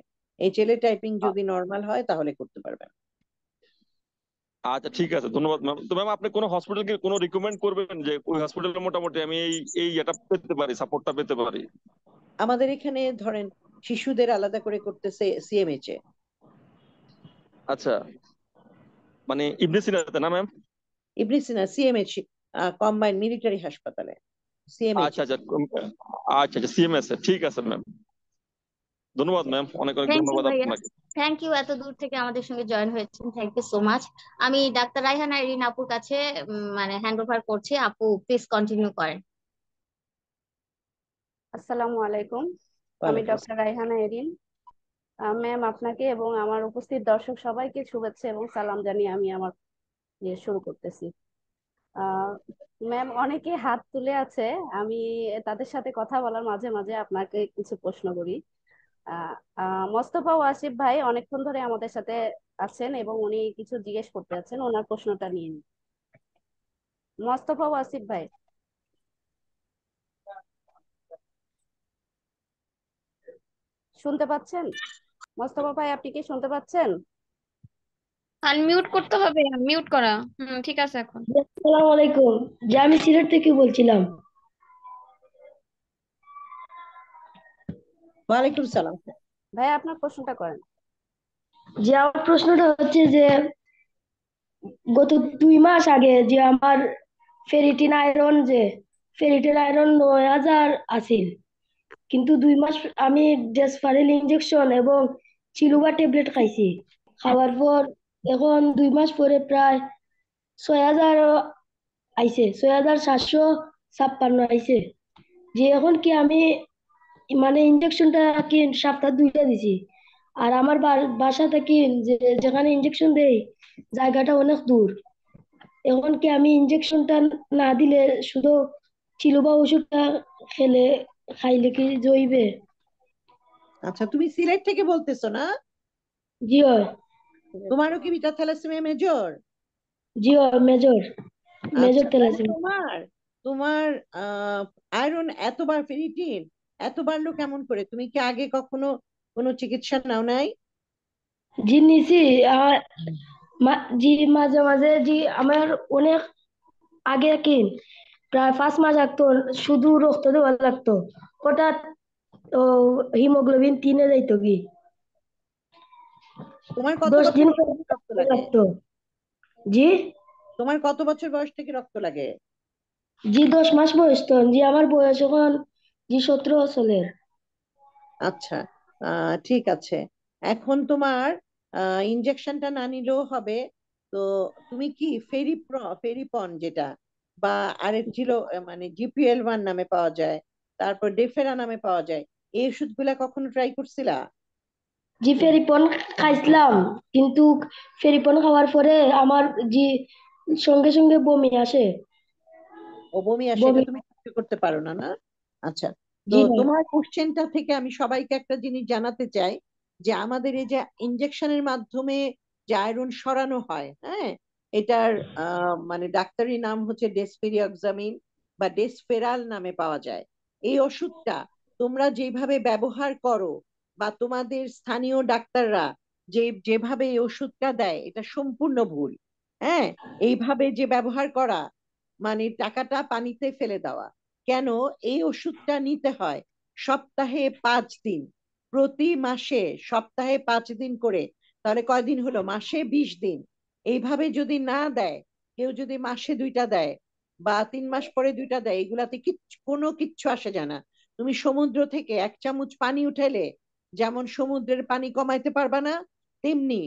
G: HLA টাইপিং যদি নর্মাল হয় তাহলে করতে পারবেন।
H: আচ্ছা ঠিক আছে, ধন্যবাদ ম্যাম। তো ম্যাম আপনি কোনো হসপিটালকে কোনো রিকমেন্ড করবেন যে ওই হসপিটালে মোটামুটি আমি এই এই এটা পেতে পারি, সাপোর্টটা পেতে পারি?
G: আমাদের এখানে ধরেন শিশুদের আলাদা করে করতেছে CMH এ।
H: আচ্ছা, মানে ইবনে সিনাতে না ম্যাম?
G: ইবনে সিনা CMH, কম্বাইন্ড মিলিটারি হাসপাতালে, CMH
H: আচ্ছা
G: এ।
H: আচ্ছা আচ্ছা আচ্ছা, সিএমএস এ, ঠিক আছে ম্যাম। ধন্যবাদ ম্যাম, অনেক অনেক
A: থ্যাংক ইউ
H: ধন্যবাদ
A: ভাইয়া,
H: আপনাকে।
A: থ্যাংক ইউ এত দূর থেকে আমাদের সঙ্গে জয়েন হয়েছেন, থ্যাংক ইউ সো মাচ। আমি ডাক্তার রায়হানা এরিন আপুর কাছে মানে হ্যান্ড ওভার করছি, আপু প্লিজ কন্টিনিউ করেন।
E: আসসালামু আলাইকুম। আমি
G: ওয়ালাইকুম
E: ডক্টর রায়হানা এরিন। ম্যাম, আপনাকে এবং আমার উপস্থিত দর্শক সবাইকে শুভেচ্ছা এবং সালাম জানিয়ে আমি আমার শুরু করতেছি। ম্যাম, অনেকে হাত তুলে আছে, আমি তাদের সাথে কথা বলার মাঝে মাঝে আপনাকে কিছু প্রশ্ন করি। মোস্তফা ওয়াসিফ ভাই অনেকক্ষণ ধরে আমাদের সাথে আছেন এবং উনি কিছু জিজ্ঞেস করতে আছেন, ওনার প্রশ্নটা নিয়ে নিন। মোস্তফা ওয়াসিফ ভাই, শুনতে পাচ্ছেন? মোস্তফা ভাই, আপনি কি শুনতে পাচ্ছেন?
I: আনমিউট করতে হবে, মিউট করা। ঠিক আছে এখন।
J: আসসালামু আলাইকুম। যে আমি সিলেট থেকে বলছিলাম।
G: ওয়ালাইকুম সালাম।
E: ভাই, আপনার প্রশ্নটা করেন।
J: যে আমার প্রশ্নটা হচ্ছে যে গত 2 মাস আগে যে আমার ফেরিটিন আয়রন 9,000 আছিল, কিন্তু 2 মাস আমি ডেসপারিল ইনজেকশন এবং চিলুবা ট্যাবলেট খাইছি। খাওয়ার পর এখন 2 মাস পরে প্রায় 6,000 আইছে, 6,756 আইছে। যে এখন কি আমি মানে ইনজেকশনটা কি সপ্তাহ 2টা দিছি, আর আমার বাসা থেকে যেখানে ইনজেকশন দেই জায়গাটা অনেক দূর। এখন কি আমি ইনজেকশনটা না দিলে শুধু চিলুবা ওষুধটা খেলে খাইলে কি জইবে?
G: আচ্ছা, তুমি সিলেট থেকে বলতেছো না?
J: জি হয়।
G: তোমারও কি বিটা থ্যালাসেমিয়া মেজর?
J: জি হয়, মেজর মেজর
G: আচ্ছা, তাহলে
J: তেলাসিমিয়া।
G: তোমার তোমার আয়রন এতবার, ফেরিটিন এত বাড়লো কেমন করে? তুমি কি আগে কখনো কোনো চিকিৎসা নাও নাই?
J: জি নিছি। আর জি মাঝে মাঝে জি আমার অনেক আগে কি প্রায় 5 মাস আগতো শুধু রক্ত দেওয়া লাগতো, হঠাৎ ও হিমোগ্লোবিন 3-এ যাইতো কি
G: তোমার কত
J: 10 দিন
G: বছর
J: পর
G: বয়স থেকে রক্ত লাগে?
J: লাগতো। জি
G: তোমার কত বছর বয়স থেকে রক্ত লাগে?
J: জি 10 মাস বয়স তো। জি আমার বয়স এখন জি 17 চলে।
G: আচ্ছা, ঠিক আছে। এখন তোমার ইনজেকশনটা না নিলেও হবে। তো তুমি কি ফেরিপন যেটা, বা আরেক ছিল মানে GPL1 নামে পাওয়া যায়, তারপর ডেফেরা নামে পাওয়া যায়, এই ওষুধগুলা কখনো ট্রাই করছিলা?
J: জি ফেরিপন খাইছিলাম, কিন্তু ফেরিপন খাওয়ার পরে আমার জি সঙ্গে সঙ্গে বমি আসে।
G: ও, বমি আসে, এটা
J: বমি।
G: তুমি সহ্য করতে পারো না, না? আচ্ছা, তো
J: জি না।
G: তোমার কোশ্চেনটা থেকে আমি সবাইকে একটা জিনিস জানাতে চাই যে আমাদের এই যে ইনজেকশনের মাধ্যমে যে আয়রন সরানো হয়, হ্যাঁ, এটার মানে ডাক্তারি নাম হচ্ছে ডেসপিরিঅক্সামিন বা ডেসফেরাল নামে পাওয়া যায়। এই ওষুধটা তোমরা যেভাবে ব্যবহার করো বা তোমাদের স্থানীয় ডাক্তাররা যেভাবে এই ওষুধটা দেয়, এটা সম্পূর্ণ ভুল। হ্যাঁ, এইভাবে যে ব্যবহার করা মানে টাকাটা পানিতে ফেলে দেওয়া। কেন? এই ওষুধটা নিতে হয় সপ্তাহে 5 দিন, প্রতি মাসে সপ্তাহে 5 দিন করে। তাহলে কয়দিন হলো? মাসে 20 দিন। এইভাবে যদি না দেয়, কেউ যদি মাসে 2টা দেয় বা 3 মাস পরে 2টা দেয়, এগুলাতে কোনো কিচ্ছু আসে যায় না। তুমি সমুদ্র থেকে 1 চামচ পানি উঠাইলে যেমন সমুদ্রের পানি কমাইতে পারবা না, তেমনি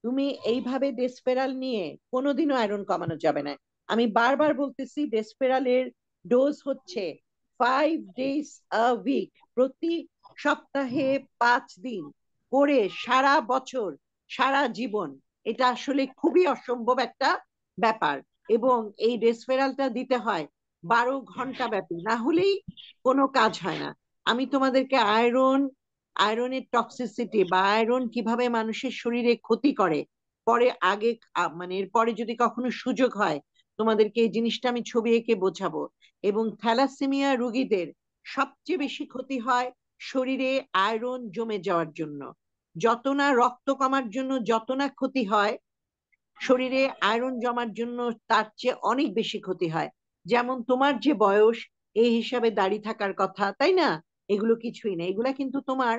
G: তুমি এইভাবে ডেসপেরাল নিয়ে কোনোদিনও আয়রন কমানো যাবে না। আমি বারবার বলতেছি, ডেসপেরালের ডোজ হচ্ছে 5 days a week, প্রতি সপ্তাহে 5 দিন করে সারা বছর, সারা জীবন। এটা আসলে খুবই অসম্ভব একটা ব্যাপার। এবং এই ডেসপেরালটা দিতে হয় 12 ঘন্টা ব্যাপী, না হলেই কোনো কাজ হয় না। আমি তোমাদেরকে আয়রনের টক্সিসিটি বা আয়রন কিভাবে মানুষের শরীরে ক্ষতি করে পরে আগে মানে এরপরে যদি কখনো সুযোগ হয় তোমাদেরকে এই জিনিসটা আমি ছবি এঁকে বোঝাবো। এবং থ্যালাসেমিয়া রোগীদের সবচেয়ে বেশি ক্ষতি হয় শরীরে আয়রন জমে যাওয়ার জন্য। যত না রক্ত কমার জন্য যত না ক্ষতি হয়, শরীরে আয়রন জমার জন্য তার চেয়ে অনেক বেশি ক্ষতি হয়। যেমন তোমার যে বয়স, এই হিসাবে দাড়ি থাকার কথা, তাই না? এগুলো কিছুই না। এগুলা কিন্তু তোমার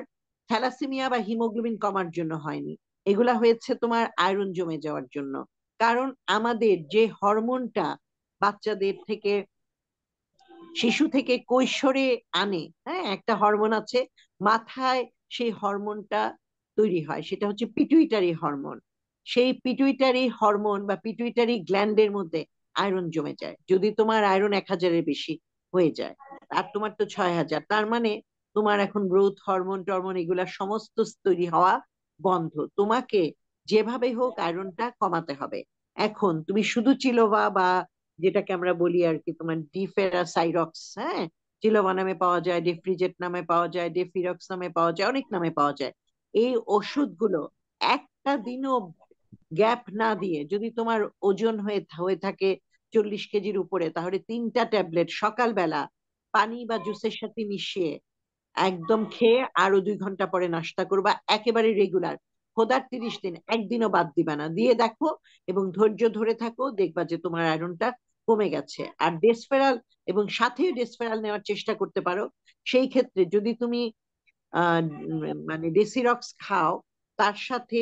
G: থ্যালাসেমিয়া বা হিমোগ্লোবিন কমার জন্য হয়নি, এগুলা হয়েছে তোমার আয়রন জমে যাওয়ার জন্য। কারণ আমাদের যে হরমোনটা বাচ্চাদের থেকে, শিশু থেকে কৈশোরে আনে, হ্যাঁ, একটা হরমোন আছে মাথায়, সেই হরমোনটা তৈরি হয়, সেটা হচ্ছে পিটুইটারি হরমোন। সেই পিটুইটারি হরমোন বা পিটুইটারি গ্ল্যান্ডের মধ্যে আয়রন জমে যায়। যদি তোমার আয়রন 1000-এর বেশি হয়ে যায়, আর তোমার তো 6000, তার মানে তোমার এখন গ্রোথ হরমোন টরমোন এগুলা সমস্ত তৈরি হওয়া বন্ধ। তোমাকে যেভাবে হোক আয়রনটা কমাতে হবে। এখন তুমি শুধু চিলোভা বা যেটাকে আমরা বলি আর কি তোমার ডিফেরাসাইরক্স, হ্যাঁ, চিলোভা নামে পাওয়া যায়, ডেফ্রিজেট নামে পাওয়া যায়, ডেফিরক্স নামে পাওয়া যায়, অনেক নামে পাওয়া যায়। এই ওষুধগুলো একটা দিনও গ্যাপ না দিয়ে, যদি তোমার ওজন হয়ে হয়ে থাকে 40 কেজির উপরে, তাহলে 3টা ট্যাবলেট সকালবেলা পানি বা জুসের সাথে মিশিয়ে একদম খেয়ে আরো 2 ঘন্টা পরে নাস্তা করবা, একেবারে রেগুলার। খোদার 30 দিন একদিনও বাদ দিবা না, দিয়ে দেখো এবং ধৈর্য ধরে থাকো, দেখবা যে তোমার আয়রনটা কমে গেছে। আর ডেসফেরাল এবং সাথে ডেসফেরাল নেওয়ার চেষ্টা করতে পারো। সেই ক্ষেত্রে যদি তুমি মানে ডেসিরক্স খাও, তার সাথে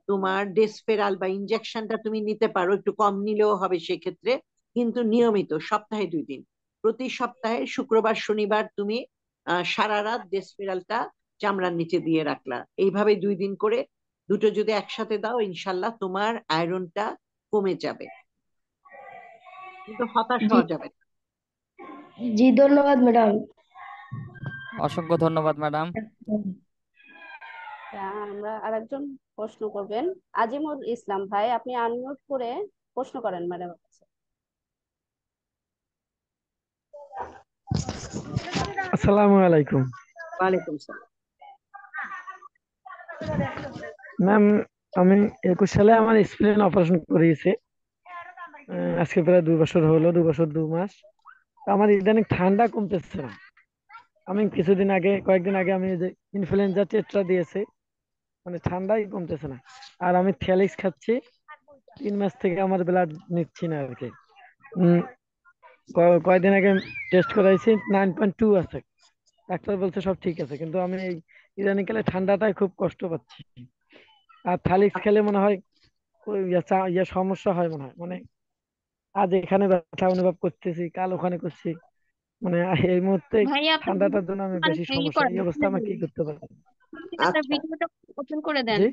G: তোমার ডেসফেরাল বা ইনজেকশনটা তুমি নিতে পারো, একটু কম নিলেও হবে সেক্ষেত্রে। কিন্তু নিয়মিত সপ্তাহে 2 দিন, প্রতি সপ্তাহে শুক্রবার শনিবার তুমি সারা রাত ডেসপেরালটা চামড়ার নিচে দিয়ে রাখলা, এইভাবে 2 দিন করে দুটো যদি একসাথে দাও, ইনশাল্লাহ তোমার আয়রনটা কমে যাবে, কিন্তু হতাশ
J: জি,
G: হওয়া যাবে না।
J: জি ধন্যবাদ ম্যাডাম।
D: অসংখ্য ধন্যবাদ ম্যাডাম।
E: আমরা আরেকজন প্রশ্ন করবেন। আজিমুল ইসলাম ভাই, আপনি আনমিউট করে প্রশ্ন করেন ম্যাডাম কাছে।
K: আসসালামু আলাইকুম
G: ওয়ালাইকুম সালাম।
K: ম্যাম। আমি 21 সালে আমার স্প্লেন অপারেশন করিয়েছে। আজকে প্রায় 2 বছর হলো, 2 বছর 2 মাস। তো আমার ইদানিং ঠান্ডা কমতেছে না। আমি কয়েকদিন আগে আমি এই যে ইনফ্লুয়েঞ্জা টেট্রা দিয়েছে, মানে ঠান্ডাই কমতেছে না। আর আমি থ্যালিক্স খাচ্ছি, 3 মাস থেকে আমার ব্লাড নিচ্ছি না আর কি। উম, কয়েকদিন আগে টেস্ট করাইছি, 9.2 আছে। ডাক্তার বলছে সব ঠিক আছে, কিন্তু আমি এই ইদানিং কালে ঠান্ডাটায় খুব কষ্ট পাচ্ছি। আর থালিক্স খেলে মনে হয় ওই সমস্যা হয় মনে হয়, মানে আজ এখানে ব্যথা অনুভব করতেছি, কাল ওখানে করছি, মানে এই মুহূর্তে
I: ভাইয়া আপনার
K: ঠান্ডাটার জন্য আমি বেশি
I: ই
K: সমস্যা।
I: করেন,
K: এই অবস্থা
I: খুলে
K: আমার
I: দেন,
K: কি করতে পারি?
I: আপনার
G: আচ্ছা,
I: ভিডিওটা ওপেন করে দেন,
K: জি।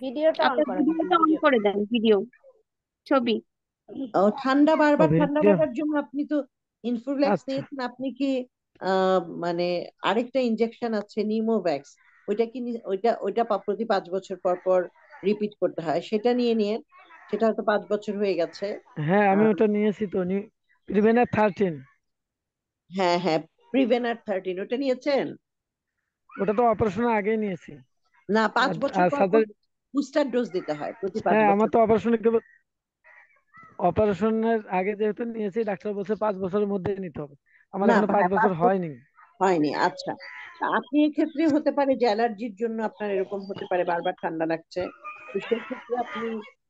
E: ভিডিওটা অন
I: আপনার
E: করেন ম্যাডাম,
I: ভিডিওটা অন
E: ভিডিও।
I: করে দেন, ভিডিও ছবি।
G: ও ঠান্ডা,
K: ও
G: বারবার ঠান্ডা
K: ভিডিও।
G: লাগার জন্য আপনি তো ইনফ্লুভ্যাক্স
K: আচ্ছা।
G: নিয়েছেন, আপনি কি মানে আরেকটা ইনজেকশন আছে নিমোভ্যাক্স, ওইটা কি ওইটা ওইটা প্রতি 5 বছর পর পর রিপিট করতে হয়, সেটা নিয়ে নিন। সেটা হয়তো 5 বছর হয়ে গেছে।
K: হ্যাঁ, আমি
G: আহ,
K: ওটা নিয়েছি তো, প্রিভেনার 13।
G: হ্যাঁ হ্যাঁ, প্রিভেনার 13 ওটা নিয়েছেন?
K: ওটা তো অপারেশনের আগেই নিয়েছি।
G: না, 5 বছর
K: আর
G: পর পর
K: সার্জারি,
G: বুস্টার ডোজ দিতে হয় প্রতি 5
K: হ্যাঁ আমার
G: বছর।
K: তো অপারেশনের আগে যেহেতু নিয়েছি, ডাক্তার বলছে 5 বছরের মধ্যে নিতে হবে। আমার
G: না
K: এখনো
G: হ্যাঁ,
K: 5 বছর
G: 5 বছর
K: হয়নি।
G: হয়নি। আচ্ছা, তা আপনি এক্ষেত্রে হতে পারে যে অ্যালার্জির জন্য আপনার এরকম হতে পারে, বারবার ঠান্ডা লাগছে। তো সেই ক্ষেত্রে আপনি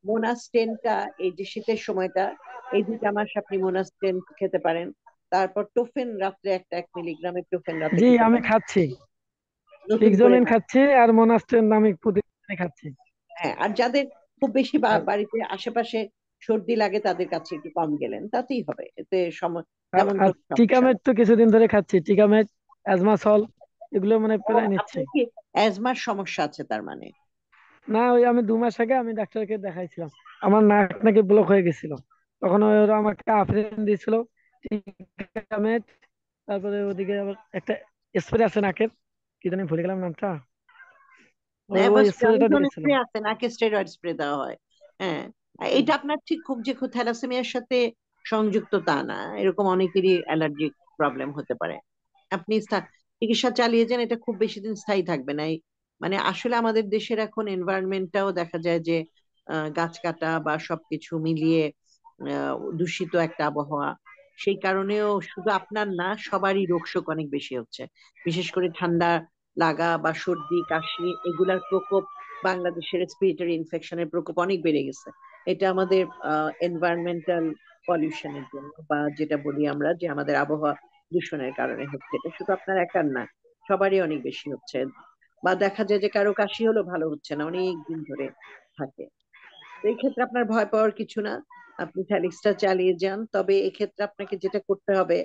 G: মোনাস্টেনটা, এই যে শীতের সময়টা, এই 2টা মাস আপনি মোনাস্টেন খেতে পারেন। তারপর টোফেন রাত্রে 1 মিলিগ্রামের টোফেন রাতে
K: জি
G: খেতে
K: আমি
G: পারেন,
K: খাচ্ছি,
G: নতুন করে
K: ফিক্সোমিন
G: না।
K: খাচ্ছি আর মোনাস্টেন আমি প্রতিদিন খাচ্ছি।
G: হ্যাঁ, আর যাদের খুব বেশি
K: আর
G: বাড়িতে আশেপাশে সর্দি লাগে তাদের কাছে একটু কম গেলেন তাতেই হবে, এতে
K: আর
G: তেমন
K: আর
G: কোনো সমস্যা
K: টিকামেট
G: নেই।
K: তো কিছুদিন ধরে খাচ্ছি, টিকামেট, অ্যাজমাসল, এগুলো মানে
G: ও,
K: প্রায় নিচ্ছি।
G: আপনার কি অ্যাজমার সমস্যা আছে তার মানে?
K: না ওই আমি 2 মাস আগে আমি ডাক্তারকে দেখাইছিলাম, আমার নাক নাকি ব্লক হয়ে গেছিল, তখন ওরা আমাকে আফরিন দিয়েছিল, টিকামেট, তারপরে ওদিকে আবার একটা স্প্রে আছে নাকের, কি জানি ভুলে গেলাম নামটা, ওই
G: অনেক
K: স্প্রেটা
G: ধরনের
K: দিয়েছিল।
G: স্প্রে আছে, নাকে স্টেরয়েড স্প্রে দেওয়া হয়। হ্যাঁ, এটা আপনার ঠিক খুব যে থ্যালাসেমিয়ার সাথে সংযুক্ত তা না, এরকম অনেকেরই অ্যালার্জিক প্রবলেম হতে পারে। আপনি চিকিৎসা চালিয়ে যান, এটা খুব বেশি দিন স্থায়ী থাকবে না। মানে আসলে আমাদের দেশের এখন এনভায়রনমেন্টটাও দেখা যায় যে গাছ কাটা বা সবকিছু মিলিয়ে দূষিত একটা আবহাওয়া, সেই কারণেও শুধু আপনার না, সবারই রোগ শোক অনেক বেশি হচ্ছে। বিশেষ করে ঠান্ডা লাগা বা সর্দি কাশি, এগুলার প্রকোপ, বাংলাদেশের রেসপিরেটরি ইনফেকশনের প্রকোপ অনেক বেড়ে গেছে। এটা আমাদের এনভায়রনমেন্টাল পলিউশনের জন্য, বা যেটা বলি আমরা যে আমাদের আবহাওয়া দূষণের কারণে হচ্ছে। এটা শুধু আপনার একার না, সবারই অনেক বেশি হচ্ছে। বা দেখা যায় যে কারো কাশি হলো ভালো হচ্ছে না, অনেক দিন ধরে থাকে। তো এই ক্ষেত্রে আপনার ভয় পাওয়ার কিছু না, আপনি ফ্যালিক্সটা চালিয়ে যান। তবে এক্ষেত্রে আপনাকে যেটা করতে হবে,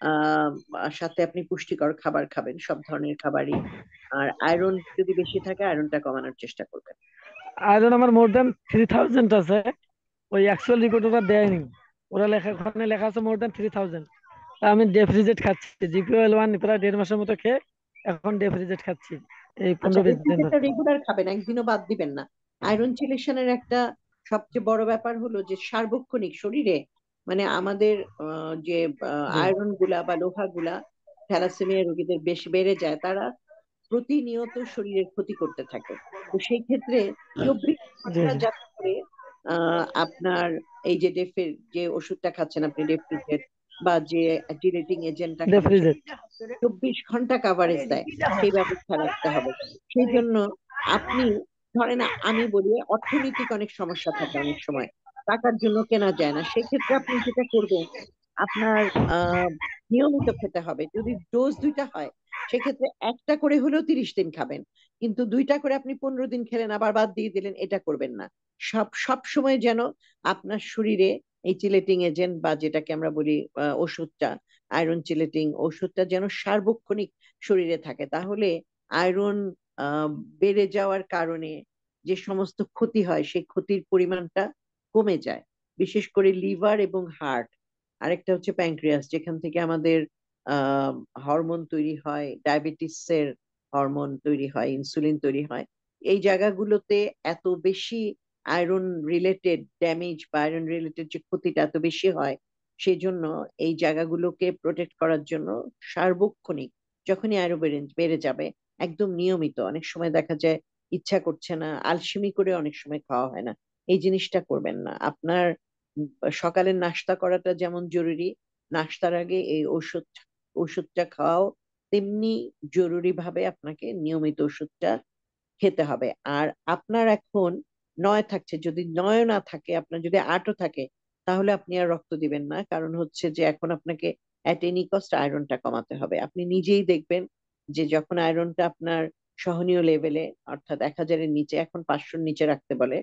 G: আহ সাথে আপনি পুষ্টিকর খাবার খাবেন, সব ধরনের খাবারই। আর আয়রন যদি বেশি থাকে, আয়রনটা কমানোর চেষ্টা করবেন।
K: আয়রন আমার মোর দ্যান 3000 আছে, ওই অ্যাকচুয়াল রিপোর্ট ওরা দেয়নি, ওরা লেখা, ওখানে লেখা আছে মোর দ্যান 3000। আমি ডেফ্রিজেট খাচ্ছি, জিপিওএল 1 প্রায় 1.5 মাসের মতো খেয়ে এখন ডেফ্রিজেট খাচ্ছি, এই
G: আচ্ছা,
K: 15-20 দিন
G: এসিডিটিটা
K: ধরে।
G: রেগুলার খাবেন, একদিনও বাদ দিবেন না। আয়রন চিলেশনের একটা সবচেয়ে বড় ব্যাপার হলো যে সার্বক্ষণিক শরীরে, মানে আমাদের যে
K: জি
G: আয়রন গুলা বা লোহা গুলা থ্যালাসেমিয়া রোগীদের বেশি বেড়ে যায়, তারা প্রতিনিয়ত শরীরের ক্ষতি করতে থাকে। তো সেই ক্ষেত্রে চব্বিশ
K: জি
G: ঘন্টা
K: জি,
G: যাতে করে আপনার এই যে যে ওষুধটা খাচ্ছেন আপনি, ডেফ্রিজেট বা যে জিলেটিং এজেন্টটা খাবেন,
K: ডেফ্রিজেট।
G: 24 ঘন্টা কাভারেজ দেয়, সেই ব্যবস্থা রাখতে হবে। সেই জন্য আপনি ধরেন, আমি বলি অর্থনৈতিক অনেক সমস্যা থাকে অনেক সময়, টাকার জন্য কেনা যায় না, সেই ক্ষেত্রে আপনি যেটা করবেন, আপনার আহ নিয়মিত খেতে হবে। যদি ডোজ 2টা হয়, সেক্ষেত্রে একটা করে হলেও 30 দিন খাবেন। কিন্তু 2টা করে আপনি 15 দিন খেলেন আবার বাদ দিয়ে দিলেন, এটা করবেন না। সব সময় যেন আপনার শরীরে এই চিলেটিং এজেন্ট বা যেটাকে আমরা বলি ওষুধটা, আয়রন চিলেটিং ওষুধটা যেন সার্বক্ষণিক শরীরে থাকে। তাহলে আয়রন আহ, বেড়ে যাওয়ার কারণে যে সমস্ত ক্ষতি হয়, সেই ক্ষতির পরিমাণটা কমে যায়। বিশেষ করে লিভার এবং হার্ট, আরেকটা হচ্ছে প্যানক্রিয়াস, যেখান থেকে আমাদের আহ হরমোন তৈরি হয়, ডায়াবেটিসের হরমোন তৈরি হয়, ইনসুলিন তৈরি হয়। এই জায়গাগুলোতে এত বেশি আয়রন রিলেটেড ড্যামেজ বা আয়রন রিলেটেড যে ক্ষতিটা এত বেশি হয়, সেই জন্য এই জায়গাগুলোকে প্রোটেক্ট করার জন্য সার্বক্ষণিক, যখনই আয়রন বেড়ে যাবে, একদম নিয়মিত, অনেক সময় দেখা যায় ইচ্ছা করছে না, আলসেমি করে অনেক সময় খাওয়া হয় না, এই জিনিসটা করবেন না। আপনার সকালের নাস্তা করাটা যেমন জরুরি, নাস্তার আগে এই ওষুধটা খাওয়াও তেমনি জরুরি ভাবে আপনাকে নিয়মিত ওষুধটা খেতে হবে। আর আপনার এখন 9 থাকছে, যদি 9 না থাকে, আপনার যদি 8ও থাকে, তাহলে আপনি আর রক্ত দিবেন না। কারণ হচ্ছে যে এখন আপনাকে অ্যাট এনি কস্ট আয়রনটা কমাতে হবে। আপনি নিজেই দেখবেন যে যখন আয়রনটা আপনার সহনীয় লেভেলে, অর্থাৎ 1000-এর নিচে, এখন 500-র নিচে রাখতে বলে,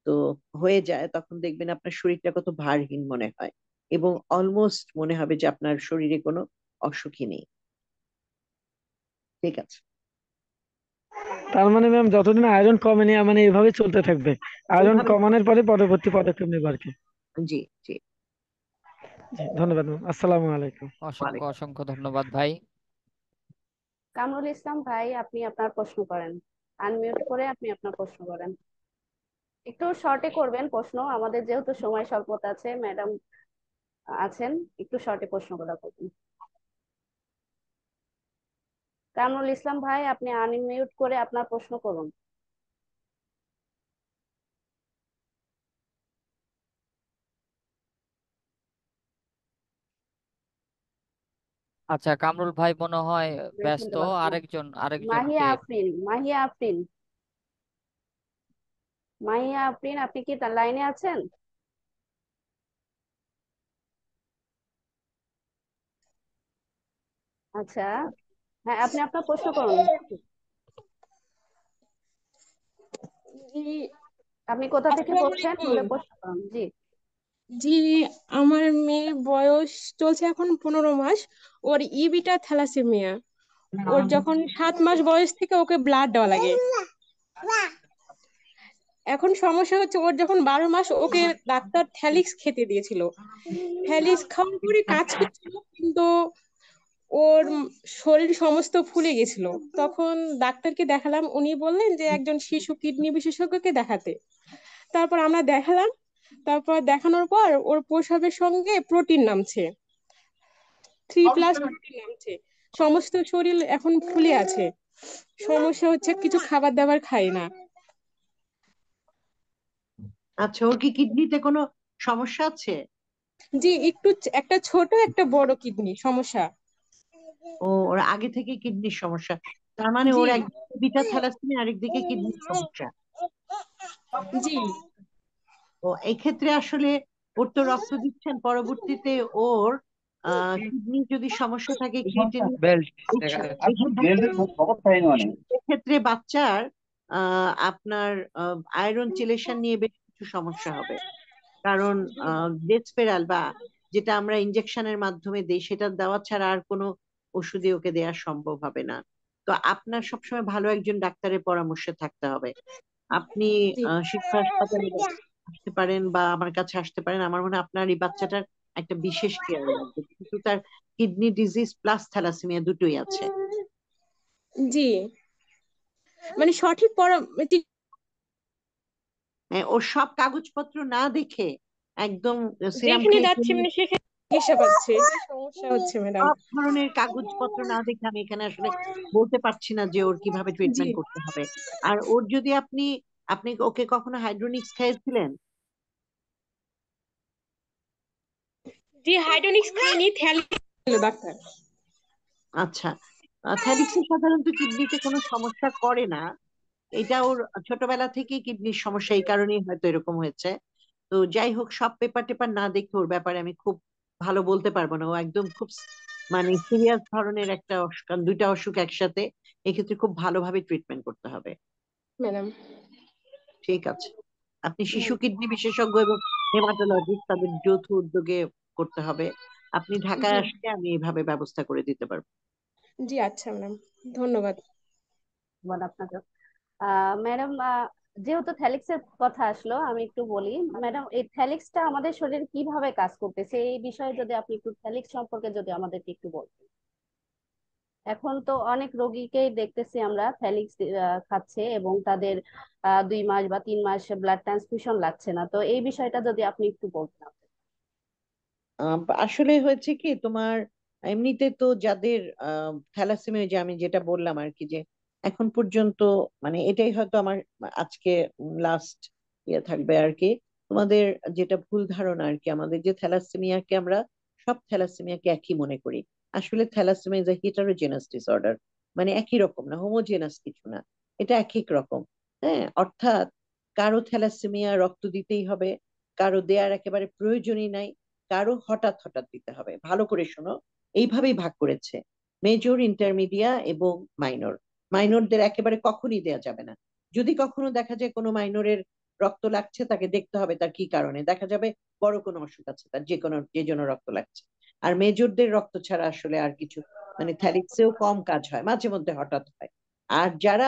G: তো হয়ে যায়, তখন দেখবেন আপনার শরীরটা কত ভারহীন মনে হয়, এবং অলমোস্ট মনে হবে যে আপনার শরীরে কোনো অসুখই নেই। ঠিক আছে,
K: তার মানে ম্যাম যতদিন আয়রন কমেনি মানে এইভাবে চলতে থাকবে, আয়রন
G: এইভাবে
K: কমানোর পরে পরবর্তী পদক্ষেপ নেবে আর কি।
G: জি জি।
K: জি ধন্যবাদ ম্যাম, আসসালামু আলাইকুম।
D: অসংখ্য অসংখ্য ধন্যবাদ ভাই।
E: কামরুল ইসলাম ভাই, আপনি আপনার প্রশ্ন করেন, আনমিউট করে আপনি আপনার প্রশ্ন করেন। একটু শর্টে করবেন প্রশ্ন, আমাদের যেহেতু সময় স্বল্পতা আছে, ম্যাডাম আছেন, একটু শর্টে প্রশ্নগুলো করবেন। কামরুল ইসলাম ভাই, আপনি আনমিউট করে আপনার প্রশ্ন করুন।
D: আচ্ছা, কামরুল ভাই মনে হয় ব্যস্ত।
E: শুনতে পাচ্ছেন না?
D: আরেকজনকে।
E: মাহিয়া আফরিন, আপনি কি তার লাইনে আছেন? আচ্ছা, হ্যাঁ, আপনি আপনার প্রশ্ন করুন।
L: জি,
E: আপনি কোথা থেকে
L: আসসালামু
E: বলছেন
L: আলাইকুম।
E: বলে প্রশ্ন করুন। জি।
L: জি, আমার মেয়ের বয়স চলছে এখন 15 মাস। ওর ইবিটা থ্যালাসেমিয়া। ওর যখন 7 মাস বয়স থেকে ওকে ব্লাড দেওয়া লাগে। এখন সমস্যা হচ্ছে, ওর যখন 12 মাস ওকে ডাক্তার থ্যালিক্স খেতে দিয়েছিল। থ্যালিক্স খাওয়ার পরে কাজ করছিল, কিন্তু ওর শরীর সমস্ত ফুলে গেছিল। তখন ডাক্তারকে দেখালাম, উনি বললেন যে একজন শিশু কিডনি বিশেষজ্ঞকে দেখাতে। তারপর আমরা দেখালাম। তারপর দেখানোর পর ওর প্রস্রাবের সঙ্গে প্রোটিন নামছে, 3+ প্রোটিন নামছে। সমস্ত শরীর এখন ফুলে আছে। সমস্যা হচ্ছে, কিছু খাবার দাবার খাই না।
G: আচ্ছা, ওর কি কিডনিতে কোনো সমস্যা আছে?
L: জি, একটু একটা ছোট একটা বড় কিডনি সমস্যা।
G: ও, ওর আগে থেকে কিডনির সমস্যা? তার মানে
L: জি
G: ওর একদিকে বিটা থ্যালাসেমিয়া, আরেকদিকে কিডনির সমস্যা।
L: জি
G: ও, এই ক্ষেত্রে আসলে ওর তো রক্ত দিচ্ছেন, পরবর্তীতে ওর কিডনি যদি সমস্যা থাকে, ক্রিয়েটিনিন বেশি থাকে, সেক্ষেত্রে বাচ্চার আপনার আয়রন চেলেশন নিয়ে বেশ কিছু সমস্যা হবে। কারণ ডেসপেরাল বা যেটা আমরা ইনজেকশনের মাধ্যমে দিই, সেটা দেওয়া ছাড়া আর কোনো ওষুধই ওকে দেওয়া সম্ভব হবে না। তো আপনার সবসময় ভালো একজন ডাক্তারের পরামর্শে থাকতে হবে। আপনি
L: জি
G: শিশু হাসপাতালে আসতে পারেন বা আমার কাছে আসতে পারেন। আমার মনে হয় আপনার এই বাচ্চাটার একটা বিশেষ কেয়ার লাগবে, কিন্তু তার কিডনি ডিজিজ প্লাস থ্যালাসেমিয়া দুটোই আছে।
L: জি, মানে সঠিক
G: ওর সব কাগজপত্র না দেখে একদম সিরাম
L: যেখানে যাচ্ছি
G: ক্রিয়েটিনিন,
L: মানে সেখানে চিকিৎসা পাচ্ছে, এটাই সমস্যা হচ্ছে ম্যাডাম।
G: সব ধরনের কাগজপত্র না দেখে আমি এখানে আসলে বলতে পারছি না যে ওর কিভাবে
L: জি
G: ট্রিটমেন্ট করতে হবে। আর ওর যদি আপনি আপনি ওকে কখনো হাইড্রোনিক্স খাইয়েছিলেন?
L: জি, হাইড্রোনিক্স খাইনি, থ্যালিক্স ছিল ডাক্তার।
G: আচ্ছা, থ্যালিক্সি সাধারণত কিডনিতে কোনো সমস্যা করে না। এটা ওর ছোটবেলা থেকেই কিডনির সমস্যা, এই কারণেই হয়তো এরকম হয়েছে। তো যাই হোক, সব পেপার টেপার না দেখে ওর ব্যাপারে আমি খুব ভালো বলতে পারবো না। ও একদম খুব মানে সিরিয়াস ধরনের একটা অসুখ, কারণ দুইটা অসুখ একসাথে, এক্ষেত্রে খুব ভালোভাবে ট্রিটমেন্ট করতে হবে।
L: ম্যাডাম
G: ঠিক আছে, আপনি শিশু কিডনি বিশেষজ্ঞ এবং হেমাটোলজিস্ট তাদের যৌথ উদ্যোগে করতে হবে। আপনি ঢাকায়
L: জি
G: আসলে আমি এইভাবে ব্যবস্থা করে দিতে পারবো।
L: জি, আচ্ছা ম্যাডাম, ধন্যবাদ।
E: ধন্যবাদ আপনাকে। ম্যাডাম, যেহেতু থ্যালিক্সের কথা আসলো, আমি একটু বলি। ম্যাডাম, এই থ্যালিক্সটা আমাদের শরীরে কিভাবে কাজ করতেছে, এই বিষয়ে যদি আপনি একটু থ্যালিক্স সম্পর্কে যদি আমাদেরকে একটু বলতেন। এখন তো অনেক রোগীকেই দেখতেছি আমরা থ্যালিক্স খাচ্ছে এবং তাদের 2 মাস বা 3 মাস ব্লাড ট্রান্সফিউশন লাগছে না। তো এই বিষয়টা যদি আপনি একটু বলতেন।
G: আসলে হয়েছে কি, তোমার এমনিতে তো যাদের থ্যালাসেমিয়া, যে আমি যেটা বললাম আর কি, যে এখন পর্যন্ত মানে এটাই হয়তো আমার আজকে লাস্ট ইয়ে থাকবে আর কি। তোমাদের যেটা ভুল ধারণা আর কি, আমাদের যে থ্যালাসেমিয়াকে আমরা সব থ্যালাসেমিয়াকে একই মনে করি। আসলে থ্যালাসেমিয়া ইজ এ হিটারোজেনাস ডিসঅর্ডার, মানে একই রকম না, হোমোজেনাস কিছু না, এটা এক এক রকম। হ্যাঁ, অর্থাৎ কারো থ্যালাসেমিয়া রক্ত দিতেই হবে, কারো দেয়ার একেবারে প্রয়োজনই নাই, কারো হঠাৎ হঠাৎ দিতে হবে। ভালো করে শোনো, এইভাবেই ভাগ করেছে: মেজর, ইন্টারমিডিয়া এবং মাইনর। মাইনরদের একেবারে কখনই দেয়া যাবে না। যদি কখনো দেখা যায় কোনো মাইনরের রক্ত লাগছে, তাকে দেখতে হবে তার কি কারণে। দেখা যাবে বড় কোনো অসুখ আছে তার, যে কোনো যে জন্য রক্ত লাগছে। আর মেজরদের রক্ত ছাড়া আসলে আর কিছু, মানে থ্যালিক্সেও কম কাজ হয়, মাঝে মধ্যে হঠাৎ হয়। আর যারা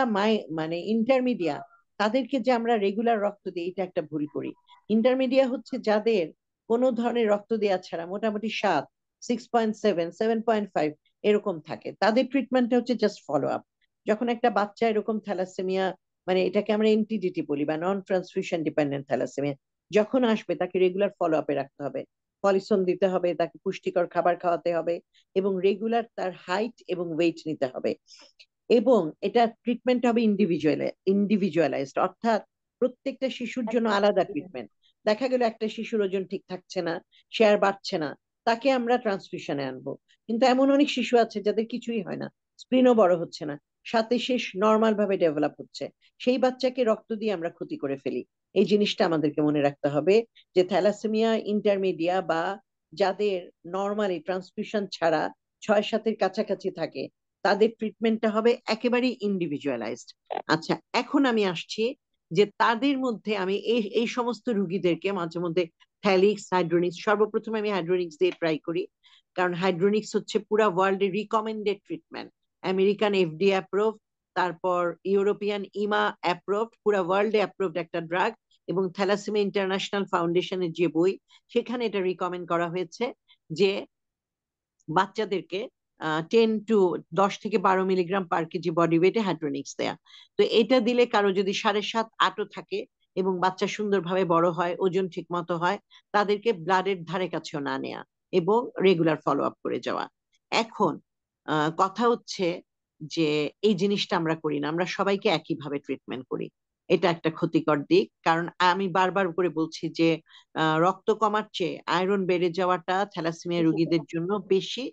G: মানে ইন্টারমিডিয়া, তাদেরকে যে আমরা রেগুলার রক্ত দিই, এটা একটা ভুল করি। ইন্টারমিডিয়া হচ্ছে যাদের কোনো ধরনের রক্ত দেওয়া ছাড়া মোটামুটি 7, 6.7, 7.5 এরকম থাকে, তাদের ট্রিটমেন্টটা হচ্ছে জাস্ট ফলো আপ। যখন একটা বাচ্চা এরকম থ্যালাসেমিয়া, মানে এটাকে আমরা এনটিডিটি বলি বা নন ট্রান্সফিউশন ডিপেন্ডেন্ট থ্যালাসেমিয়া, যখন আসবে তাকে রেগুলার ফলো আপে রাখতে হবে। পলিসন দিতে হবে, তাকে পুষ্টিকর খাবার খাওয়াতে হবে এবং রেগুলার তার হাইট এবং ওয়েট নিতে হবে। এবং এটা ট্রিটমেন্ট হবে ইন্ডিভিজুয়ালাইজড, অর্থাৎ প্রত্যেকটা শিশুর জন্য আলাদা ট্রিটমেন্ট। দেখা গেল একটা শিশুর ওজন ঠিক থাকছে না, সে আর বাড়ছে না, তাকে আমরা ট্রান্সফিউশনে আনবো। কিন্তু এমন অনেক শিশু আছে যাদের কিছুই হয় না, স্প্লিনও বড় হচ্ছে না, সাথে শেষ নর্মাল ভাবে ডেভেলপ হচ্ছে, সেই বাচ্চাকে রক্ত দিয়ে আমরা ক্ষতি করে ফেলি। এই জিনিসটা আমাদেরকে মনে রাখতে হবে যে থ্যালাসেমিয়া ইন্টারমিডিয়া বা যাদের নর্মালি ট্রান্সফিউশন ছাড়া 6-7-এর কাছাকাছি থাকে, তাদের ট্রিটমেন্টটা হবে একেবারেই ইন্ডিভিজুয়ালাইজড। আচ্ছা, এখন আমি আসছি যে তাদের মধ্যে আমি এই এই সমস্ত রুগীদেরকে মাঝে মধ্যে থ্যালিক্স, হাইড্রোনিক্স, সর্বপ্রথম আমি হাইড্রোনিক্স দিয়ে ট্রাই করি, কারণ হাইড্রোনিক্স হচ্ছে পুরা ওয়ার্ল্ডে recommended treatment, American FD approve, তারপর ইউরোপিয়ান ইমা অ্যাপ্রুভড, পুরা ওয়ার্ল্ডে অ্যাপ্রুভড একটা ড্রাগ। এবং থ্যালাসেমিয়া ইন্টারন্যাশনাল ফাউন্ডেশনের যে বই, সেখানে এটা রিকমেন্ড করা হয়েছে যে বাচ্চাদেরকে 10 to 10 থেকে 12 মিলিগ্রাম পার কেজি বডি ওয়েটে হাইড্রোনিক্স দেয়া। তো এটা দিলে কারো যদি 7.5-8ও থাকে এবং বাচ্চা সুন্দরভাবে বড় হয়, ওজন ঠিক মতো হয়, তাদেরকে ব্লাডের ধারে কাছেও না নেয়া এবং রেগুলার ফলো আপ করে যাওয়া। এখন কথা হচ্ছে যে এই জিনিসটা আমরা করি না, আমরা সবাইকে একইভাবে ট্রিটমেন্ট করি। এটা একটা ক্ষতিকর দিক, কারণ আমি বারবার করে বলছি যে রক্ত কমার চেয়ে আয়রন বেড়ে যাওয়াটা থ্যালাসেমিয়া রোগীদের জন্য বেশি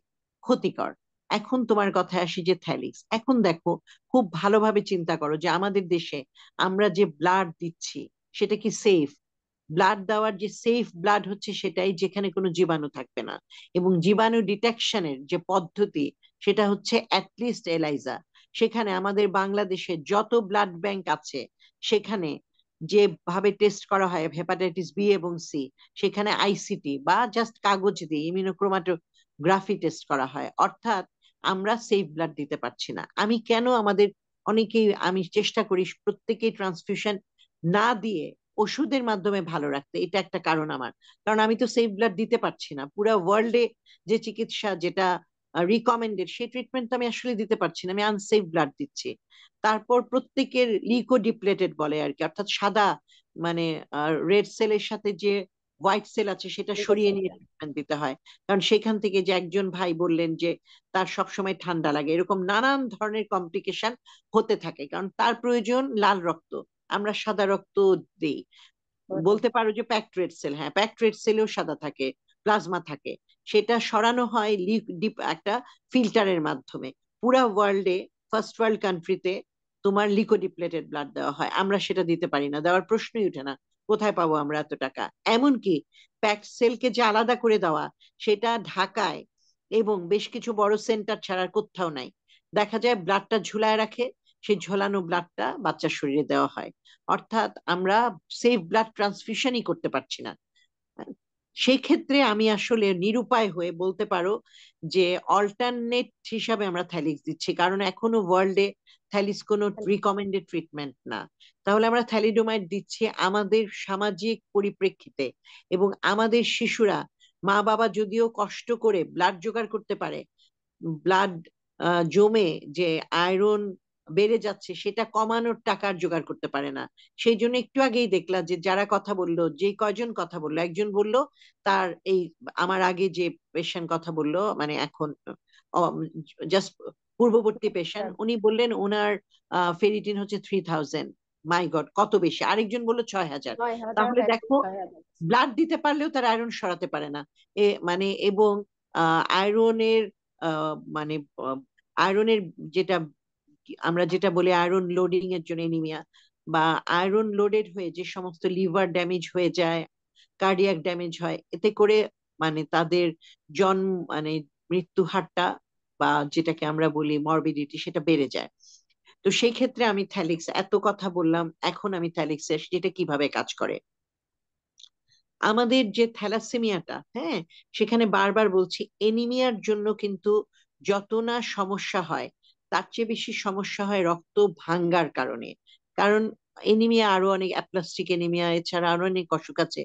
G: ক্ষতিকর। এখন তোমার কথায় আসি যে থ্যালিক্স, এখন দেখো খুব ভালোভাবে চিন্তা করো যে আমাদের দেশে আমরা যে ব্লাড দিচ্ছি সেটা কি সেফ? ব্লাড দেওয়ার যে সেফ ব্লাড হচ্ছে সেটাই যেখানে কোনো জীবাণু থাকবে না, এবং জীবাণু ডিটেকশনের যে পদ্ধতি সেটা হচ্ছে অ্যাটলিস্ট এলাইজা। সেখানে আমাদের বাংলাদেশে যত ব্লাড ব্যাংক আছে সেখানে যেভাবে টেস্ট করা হয় হেপাটাইটিস বি এবং সি, সেখানে আইসিটি বা জাস্ট কাগজ দিয়ে ইমিউনোক্রোমাটোগ্রাফি টেস্ট করা হয়, অর্থাৎ আমরা সেফ ব্লাড দিতে পারছি না। আমি কেন আমাদের অনেকেই, আমি চেষ্টা করি প্রত্যেকেই ট্রান্সফিউশন না দিয়ে ওষুধের মাধ্যমে ভালো রাখতে, এটা একটা কারণ আমার, কারণ আমি তো সেফ ব্লাড দিতে পারছি না। পুরো ওয়ার্ল্ডে যে চিকিৎসা যেটা রিকমেন্ডেড সেই ট্রিটমেন্ট আমি আসলে দিতে পারছি না, আমি আনসেফ ব্লাড দিচ্ছি। তারপর প্রত্যেকের লিকোডিপ্লেটেড বলে আর কি, অর্থাৎ সাদা মানে রেড সেলের সাথে যে হোয়াইট সেল আছে সেটা সরিয়ে নিয়ে ট্রিটমেন্ট দিতে হয়, কারণ সেখান থেকে যে একজন ভাই বললেন যে তার সবসময় ঠান্ডা লাগে, এরকম নানান ধরনের কমপ্লিকেশন হতে থাকে, কারণ তার প্রয়োজন লাল রক্ত, আমরা সাদা রক্ত দেই। বলতে পারো যে প্যাকড রেড সেল, হ্যাঁ প্যাকড রেড সেলেও সাদা থাকে, প্লাজমা থাকে, সেটা সরানো হয় একটা ফিল্টারের মাধ্যমে। পুরা ওয়ার্ল্ডে ফার্স্ট ওয়ার্ল্ড কান্ট্রিতে তোমার লিকোডিপ্লেটেড ব্লাড দেওয়া হয়, আমরা সেটা দিতে পারি না, দেওয়ার প্রশ্নই উঠে না, কোথায় পাবো আমরা এত টাকা? এমনকি প্যাকড সেলকে যে আলাদা করে দেওয়া, সেটা ঢাকায় এবং বেশ কিছু বড় সেন্টার ছাড়া কোথাও নাই। দেখা যায় ব্লাডটা ঝুলায় রাখে, সেই ঝোলানো ব্লাডটা বাচ্চার শরীরে দেওয়া হয়, অর্থাৎ আমরা সেফ ব্লাড ট্রান্সফিউশনই করতে পারছি না। সেই ক্ষেত্রে আমি আসলে নিরুপায় হয়ে বলতে পারো যে অল্টারনেট হিসাবে আমরা থ্যালিক্স দিচ্ছি, কারণ এখনো ওয়ার্ল্ডে থ্যালিক্স কোনো রিকমেন্ডেড ট্রিটমেন্ট না। তাহলে আমরা থ্যালিডোমাইড দিচ্ছি আমাদের সামাজিক পরিপ্রেক্ষিতে, এবং আমাদের শিশুরা, মা বাবা যদিও কষ্ট করে ব্লাড জোগাড় করতে পারে, ব্লাড জমে যে আয়রন বেড়ে যাচ্ছে সেটা কমানোর টাকার জোগাড় করতে পারে না। সেই জন্য একটু আগেই দেখলা যে যারা কথা বললো, যে কয়জন কথা বললো, একজন বলল তার এই, আমার আগে যে পেশেন্ট কথা বললো, মানে এখন জাস্ট পূর্ববর্তী পেশেন্ট, উনি বললেন ওনার ফেরিটিন হচ্ছে 3000। মাই গড, কত বেশি! আরেকজন বললো 6000।
E: 9,000,
G: তাহলে
E: হ্যাঁ,
G: দেখো
E: 6,000।
G: ব্লাড দিতে পারলেও তার আয়রন সরাতে পারে না। মানে এবং আয়রনের মানে আয়রনের যেটা আমরা যেটা বলি আয়রন লোডিং এর জন্য এনিমিয়া, বা আয়রন লোডেড হয়ে যে সমস্ত লিভার ড্যামেজ হয়ে যায়, কার্ডিয়াক ড্যামেজ হয়, এতে করে মানে তাদের জন্ম মানে মৃত্যু হারটা বা যেটাকে আমরা বলি মরবিডিটি সেটা বেড়ে যায়। তো সেই ক্ষেত্রে আমি থ্যালিক্স, এত কথা বললাম, এখন আমি থ্যালিক্স যেটা কিভাবে কাজ করে। আমাদের যে থ্যালাসেমিয়াটা, হ্যাঁ, সেখানে বারবার বলছি এনিমিয়ার জন্য কিন্তু যত না সমস্যা হয় তার চেয়ে বেশি সমস্যা হয় রক্ত ভাঙ্গার কারণে। কারণ এনিমিয়া আরো অনেক, অ্যাপ্লাস্টিক এনিমিয়া এছাড়া আরো অনেক অসুখ আছে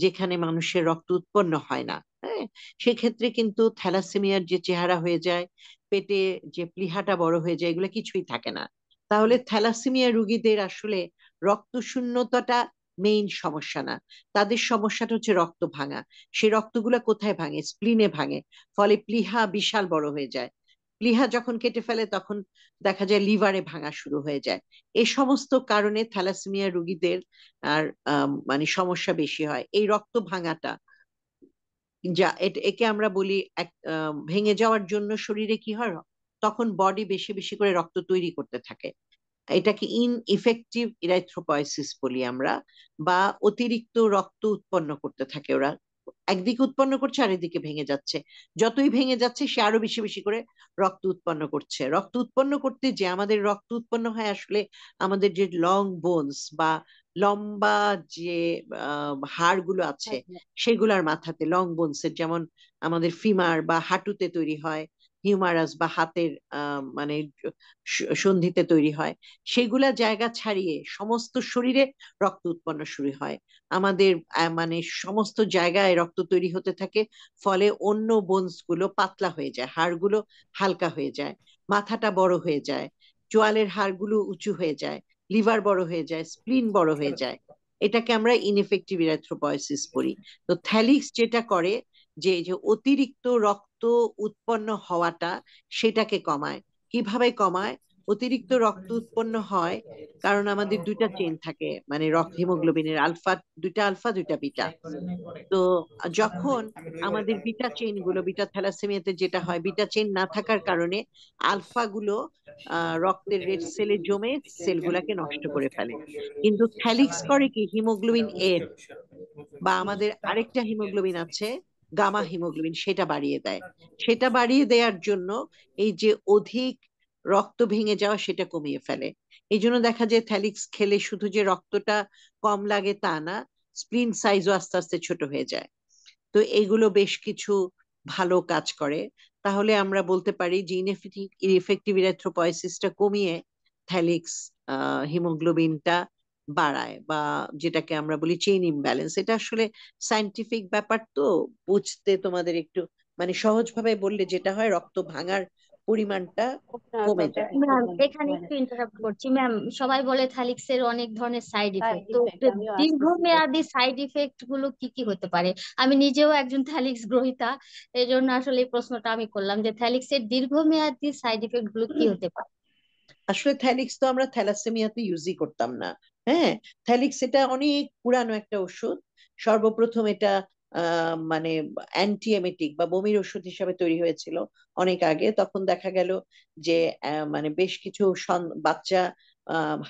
G: যেখানে মানুষের রক্ত উৎপন্ন হয় না, হ্যাঁ। সেক্ষেত্রে কিন্তু থ্যালাসেমিয়ার যে চেহারা হয়ে যায়, পেটে যে প্লীহাটা বড় হয়ে যায়, এগুলো কিছুই থাকে না। তাহলে থ্যালাসেমিয়া রোগীদের আসলে রক্ত শূন্যতাটা মেইন সমস্যা না। তাদের সমস্যাটা হচ্ছে রক্ত ভাঙা। সেই রক্তগুলা কোথায় ভাঙে? স্প্লিনে ভাঙে। ফলে প্লীহা বিশাল বড় হয়ে যায়। প্লীহা যখন কেটে ফেলে তখন দেখা যায় লিভারে ভাঙা শুরু হয়ে যায়। এই সমস্ত কারণে থ্যালাসেমিয়া রোগীদের আর মানে সমস্যা বেশি হয়। এই রক্ত ভাঙাটা যা একে আমরা বলি ভেঙে যাওয়ার জন্য শরীরে কি হয়, তখন বডি বেশি বেশি করে রক্ত তৈরি করতে থাকে। এটাকে ইনইফেক্টিভ ইরাইথ্রোপয়েসিস বলি আমরা, বা অতিরিক্ত রক্ত উৎপন্ন করতে থাকে ওরা। একদিকে উৎপন্ন করছে আর এদিকে ভেঙে যাচ্ছে। যতই ভেঙে যাচ্ছে সে আরো বেশি বেশি করে রক্ত উৎপন্ন করছে। রক্ত উৎপন্ন করতে যে আমাদের রক্ত উৎপন্ন হয় আসলে আমাদের যে লং বোনস বা লম্বা যে হাড়গুলো আছে সেগুলার মাথাতে, লং বোনসের, যেমন আমাদের ফিমার বা হাঁটুতে তৈরি হয়, হিউমারাস বা হাতের মানে সন্ধিতে তৈরি হয়, সেগুলা জায়গা ছাড়িয়ে সমস্ত শরীরে রক্ত উৎপন্ন শুরু হয়। আমাদের মানে সমস্ত জায়গায় রক্ত তৈরি হতে থাকে। ফলে অন্য বোনস গুলো পাতলা হয়ে যায়, হাড়গুলো হালকা হয়ে যায়, মাথাটা বড় হয়ে যায়, চোয়ালের হাড়গুলো উঁচু হয়ে যায়, লিভার বড় হয়ে যায়, স্প্লিন বড় হয়ে যায়। এটাকে আমরা ইনএফেক্টিভ ইরাথ্রোপয়েসিস বলি। তো থ্যালিক্স যেটা করে যে যে অতিরিক্ত রক্ত উৎপন্ন হওয়াটা সেটাকে কমায়। কিভাবে কমায়? অতিরিক্ত রক্ত উৎপন্ন হয় কারণ আমাদের দুইটা চেইন থাকে, মানে হিমোগ্লোবিনের দুইটা আলফা দুইটা বিটা। তো যখন আমাদের বিটা চেইন গুলো, বিটা থ্যালাসেমিয়াতে যেটা হয়, বিটা চেইন না থাকার কারণে আলফা গুলো রক্তের রেড সেলে জমে সেলগুলাকে নষ্ট করে ফেলে। কিন্তু থ্যালিক্স করে কি, হিমোগ্লোবিন এর বা আমাদের আরেকটা হিমোগ্লোবিন আছে গামা হিমোগ্লোবিন, সেটা বাড়িয়ে দেয়। সেটা বাড়িয়ে দেওয়ার জন্য এই যে অধিক রক্ত ভেঙে যাওয়া সেটা কমিয়ে ফেলে। এই জন্য দেখা যায় থ্যালিক্স খেলে শুধু যে রক্তটা কম লাগে তা না, স্প্লিন সাইজও আস্তে আস্তে ছোট হয়ে যায়। তো এইগুলো বেশ কিছু ভালো কাজ করে। তাহলে আমরা বলতে পারি যে ইনএফেক্টিভ ইরাথ্রোপয়েসিসটা কমিয়ে থ্যালিক্স হিমোগ্লোবিনটা বাড়ায়, বা যেটাকে আমরা বলি চেইন ইমব্যালেন্স। এটা আসলে সায়েন্টিফিক ব্যাপার, তো বুঝতে তোমাদের একটু মানে সহজভাবে বললে যেটা হয়, রক্ত ভাঙার পরিমাণটা কমে যায়।
A: ম্যাম এখানে একটু ইন্টারাপ্ট করছি ম্যাম। সবাই বলে থ্যালিক্স এর অনেক ধরনের সাইড
E: সাইড
A: ইফেক্ট, তো
E: ইফেক্ট আমিও আসতেছি
A: দীর্ঘমেয়াদী সাইড ইফেক্ট গুলো কি কি হতে পারে? আমি নিজেও একজন থ্যালিক্স গ্রহীতা, এই জন্য আসলে এই প্রশ্নটা আমি করলাম যে থ্যালিক্স এর দীর্ঘমেয়াদী সাইড ইফেক্ট গুলো কি হতে পারে।
G: আসলে থ্যালিক্স তো আমরা থ্যালাসেমিয়াতে ইউজই করতাম না। হ্যাঁ, থ্যালিক্স এটা অনেক পুরানো একটা ওষুধ। সর্বপ্রথম এটা মানে অ্যান্টিএমেটিক বা বমির ওষুধ হিসাবে তৈরি হয়েছিল অনেক আগে। তখন দেখা গেল যে মানে বেশ কিছু বাচ্চা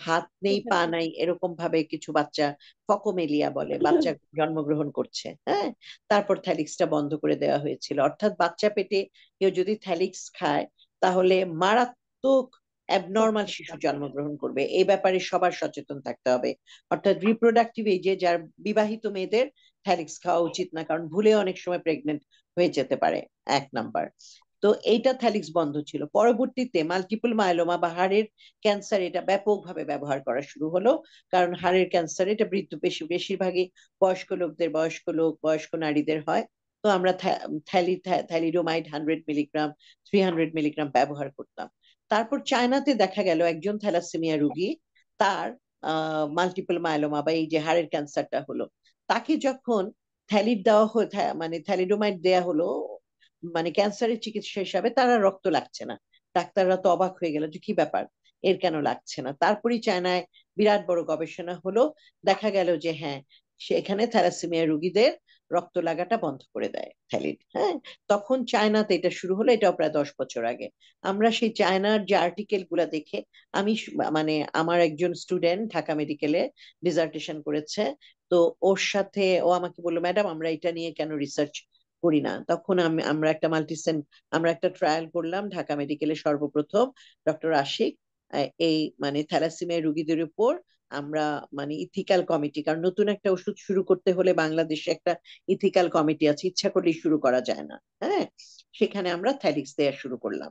G: হাত নেই পা নাই এরকম ভাবে কিছু বাচ্চা, ফকোমেলিয়া বলে, বাচ্চা জন্মগ্রহণ করছে। হ্যাঁ, তারপর থ্যালিক্সটা বন্ধ করে দেওয়া হয়েছিল। অর্থাৎ বাচ্চা পেটে কেউ যদি থ্যালিক্স খায় তাহলে মারাত্মক অ্যাবনর্মাল শিশু জন্মগ্রহণ করবে। এই ব্যাপারে সবার সচেতন থাকতে হবে। অর্থাৎ রিপ্রোডাক্টিভ এজে যার বিবাহিত মেয়েদের থ্যালিক্স খাওয়া উচিত না, কারণ ভুলে অনেক সময় প্রেগনেন্ট হয়ে যেতে পারে, 1 নাম্বার। তো এইটা থ্যালিক্স বন্ধ ছিল। পরবর্তীতে মাল্টিপল মায়োলোমা বা হাড়ের ক্যান্সার এটা ব্যাপকভাবে ব্যবহার করা শুরু হলো, কারণ হাড়ের ক্যান্সার এটা বেশিরভাগই বয়স্ক লোকদের, বয়স্ক নারীদের হয়। তো আমরা থ্যালিডোমাইড 100 মিলিগ্রাম, 300 মিলিগ্রাম ব্যবহার করতাম। তারপর চায়নাতে দেখা গেল একজন থ্যালাসেমিয়া রোগী, তার মাল্টিপল মায়োলোমা বা এই যে হাড়ের ক্যান্সারটা হলো, তাকে যখন থ্যালিড দেওয়া হলো, মানে থ্যালিডোমাইড দেওয়া হলো, মানে ক্যান্সারের চিকিৎসা হিসাবে, তারা রক্ত লাগছে না। ডাক্তাররা তো অবাক হয়ে গেল যে কি ব্যাপার, এর কেন লাগছে না। তারপরই চায়নায় বিরাট বড় গবেষণা হলো, দেখা গেল যে হ্যাঁ, সেখানে থ্যালাসেমিয়া রোগীদের রক্ত লাগাটা বন্ধ করে দেয় থ্যালিড। হ্যাঁ, তখন চায়নাতে এটা শুরু হলো, এটাও প্রায় 10 বছর আগে। আমরা সেই চায়নার যে আর্টিকেল গুলা দেখে, আমি মানে আমার একজন স্টুডেন্ট ঢাকা মেডিকেলে ডিসার্টেশন করেছে, তো ওর সাথে ও আমাকে বললো, ম্যাডাম আমরা এটা নিয়ে কেন রিসার্চ করি না। তখন আমরা একটা ট্রায়াল করলাম ঢাকা মেডিকেলে, সর্বপ্রথম ডক্টর আশিক এই মানে থ্যালাসেমিয়া রোগীদের উপর আমরা মানে ইথিক্যাল কমিটি, কারণ নতুন একটা ওষুধ শুরু করতে হলে বাংলাদেশে একটা ইথিক্যাল কমিটি আছে, ইচ্ছা করলেই শুরু করা যায় না। হ্যাঁ, সেখানে আমরা থ্যালিক্স দেওয়া শুরু করলাম।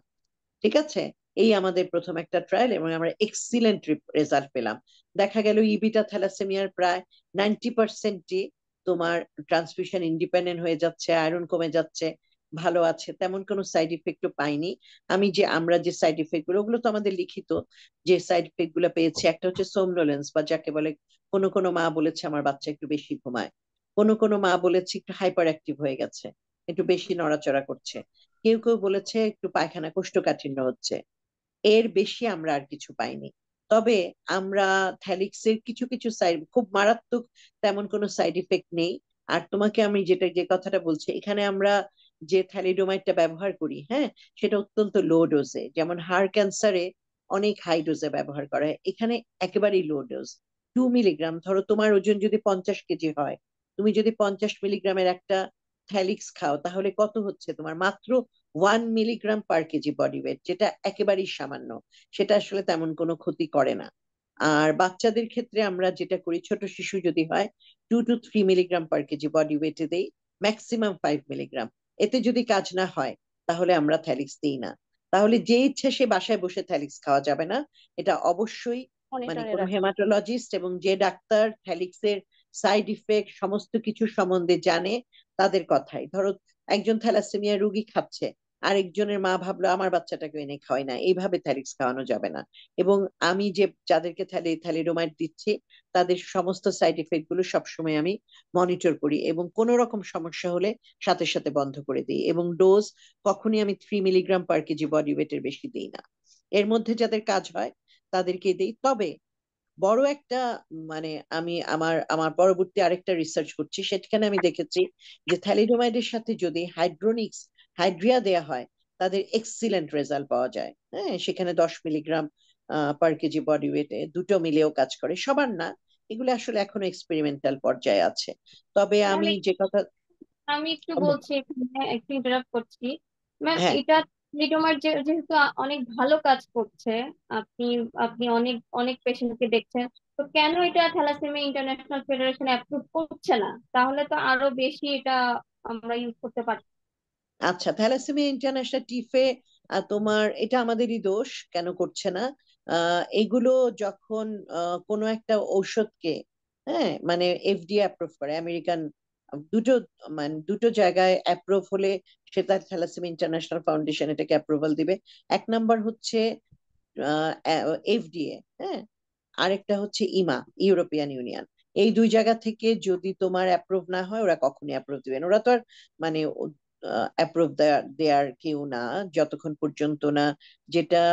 G: ঠিক আছে, এই আমাদের প্রথম একটা ট্রায়াল, এবং আমরা এক্সিলেন্ট রেজাল্ট পেলাম। দেখা গেল ইবিটা থ্যালাসেমিয়ার প্রায় 90%ই তোমার ট্রান্সফিউশন ইন্ডিপেন্ডেন্ট হয়ে যাচ্ছে, আয়রন কমে যাচ্ছে, ভালো আছে, তেমন কোনো সাইড ইফেক্টও পাইনি। আমরা যে সাইড ইফেক্ট গুলো, ওগুলো তো আমাদের লিখিত, যে সাইড ইফেক্ট গুলো পেয়েছি একটা হচ্ছে সোমনোলেন্স, বা যাকে বলে কোনো কোনো মা বলেছে আমার বাচ্চা একটু বেশি ঘুমায়, কোনো কোনো মা বলেছে একটু হাইপার অ্যাক্টিভ হয়ে গেছে, একটু বেশি নড়াচড়া করছে, কেউ কেউ বলেছে একটু পায়খানা কোষ্ঠকাঠিন্য হচ্ছে। এর বেশি আমরা আর কিছু পাইনি। তবে আমরা থ্যালিক্সের কিছু কিছু সাইড, খুব মারাত্মক তেমন কোনো সাইড ইফেক্ট নেই। আর তোমাকে আমি যে কথাটা বলছি, এখানে আমরা যে থ্যালিডোমাইডটা ব্যবহার করি, হ্যাঁ, সেটা অত্যন্ত লো ডোজে। যেমন হাড় ক্যান্সারে অনেক হাই ডোজে ব্যবহার করা হয়, এখানে একেবারেই লো ডোজ। 2 মিলিগ্রাম, ধরো তোমার ওজন যদি 50 কেজি হয়, তুমি যদি 50 মিলিগ্রামের একটা থ্যালিক্স খাও, তাহলে কত হচ্ছে তোমার? মাত্র 1 milligram per K G body weight, যেটা একেবারেই সামান্য। সেটা আসলে তেমন কোনো ক্ষতি করে না। আর বাচ্চাদের ক্ষেত্রে আমরা যেটা করি, ছোট শিশু যদি হয়, 2 to 3 milligram per K G body ওয়েটে দেই, ম্যাক্সিমাম 5 মিলিগ্রাম। এতে যদি কাজ না হয়, তাহলে আমরা থ্যালিক্স দিই না। তাহলে যে ইচ্ছে সে বাসায় বসে থ্যালিক্স খাওয়া যাবে না, এটা অবশ্যই
E: মনিটরে
G: কোনো
E: রাখা।
G: হেমাটোলজিস্ট এবং যে ডাক্তার থ্যালিক্সের সাইড ইফেক্ট সমস্ত কিছু সম্বন্ধে জানে, তাদের কথাই। ধরো একজন থ্যালাসেমিয়া রোগী খাচ্ছে, আরেকজনের মা ভাবলো আমার বাচ্চাটাকে এনে খাওয়াই না, এইভাবে থ্যালিক্স খাওয়ানো যাবে না। এবং আমি যাদেরকে থ্যালিডোমাইড দিচ্ছি, তাদের সমস্ত সাইড ইফেক্ট গুলো সবসময় আমি মনিটর করি, এবং কোন রকম সমস্যা হলে সাথে সাথে বন্ধ করে দিই। এবং ডোজ কখনই আমি 3 মিলিগ্রাম পার কেজি বডি ওয়েটের বেশি দিই না। এর মধ্যে যাদের কাজ হয় তাদেরকে দিই। তবে বড় একটা, মানে আমি আমার আমার পরবর্তী আরেকটা রিসার্চ করছি, সেখানে আমি দেখেছি যে থ্যালিডোমাইডের সাথে যদি হাইড্রিয়া দেয়া হয়, তাদের এক্সিলেন্ট রেজাল্ট পাওয়া যায়। হ্যাঁ, সেখানে 10 মিলিগ্রাম পার কেজি বডি ওয়েটে দুটো মিলেও কাজ করে, সবার না, এগুলো আসলে এখনো এক্সপেরিমেন্টাল পর্যায়ে আছে। তবে
I: ম্যাম
G: আমি যে কথা,
I: আমি একটু বলছি এখানে, একটু ইন্টারাপ্ট করছি। ম্যাম
G: হ্যাঁ,
I: এটা লিডোমার যেহেতু অনেক ভালো কাজ করছে, আপনি আপনি অনেক অনেক পেশেন্টকে দেখছেন, তো কেন এটা থ্যালাসেমিয়া ইন্টারন্যাশনাল ফেডারেশন অ্যাপ্রুভ করছে না? তাহলে তো আরো বেশি এটা আমরা ইউজ করতে পারি।
G: আচ্ছা, থ্যালাসেমিয়া ইন্টারন্যাশনাল টিফে তোমার এটা আমাদেরই দোষ, কেন করছে না? এগুলো যখন কোনো একটা ঔষধকে, হ্যাঁ, মানে এফডিএ অ্যাপ্রুভ করে, আমেরিকান দুটো, মানে দুটো জায়গায় অ্যাপ্রুভ হলে সেটা থ্যালাসেমিয়া ইন্টারন্যাশনাল ফাউন্ডেশন এটাকে অ্যাপ্রুভাল দিবে। এক নাম্বার হচ্ছে এফডিএ, হ্যাঁ, আরেকটা হচ্ছে ইমা, ইউরোপিয়ান ইউনিয়ন। এই দুই জায়গা থেকে যদি তোমার অ্যাপ্রুভ না হয়, ওরা কখনই অ্যাপ্রুভ দিবে না। ওরা তো আর মানে অ্যাপ্রুভ দেয়ার কেউ না, যতক্ষণ পর্যন্ত না যেটা,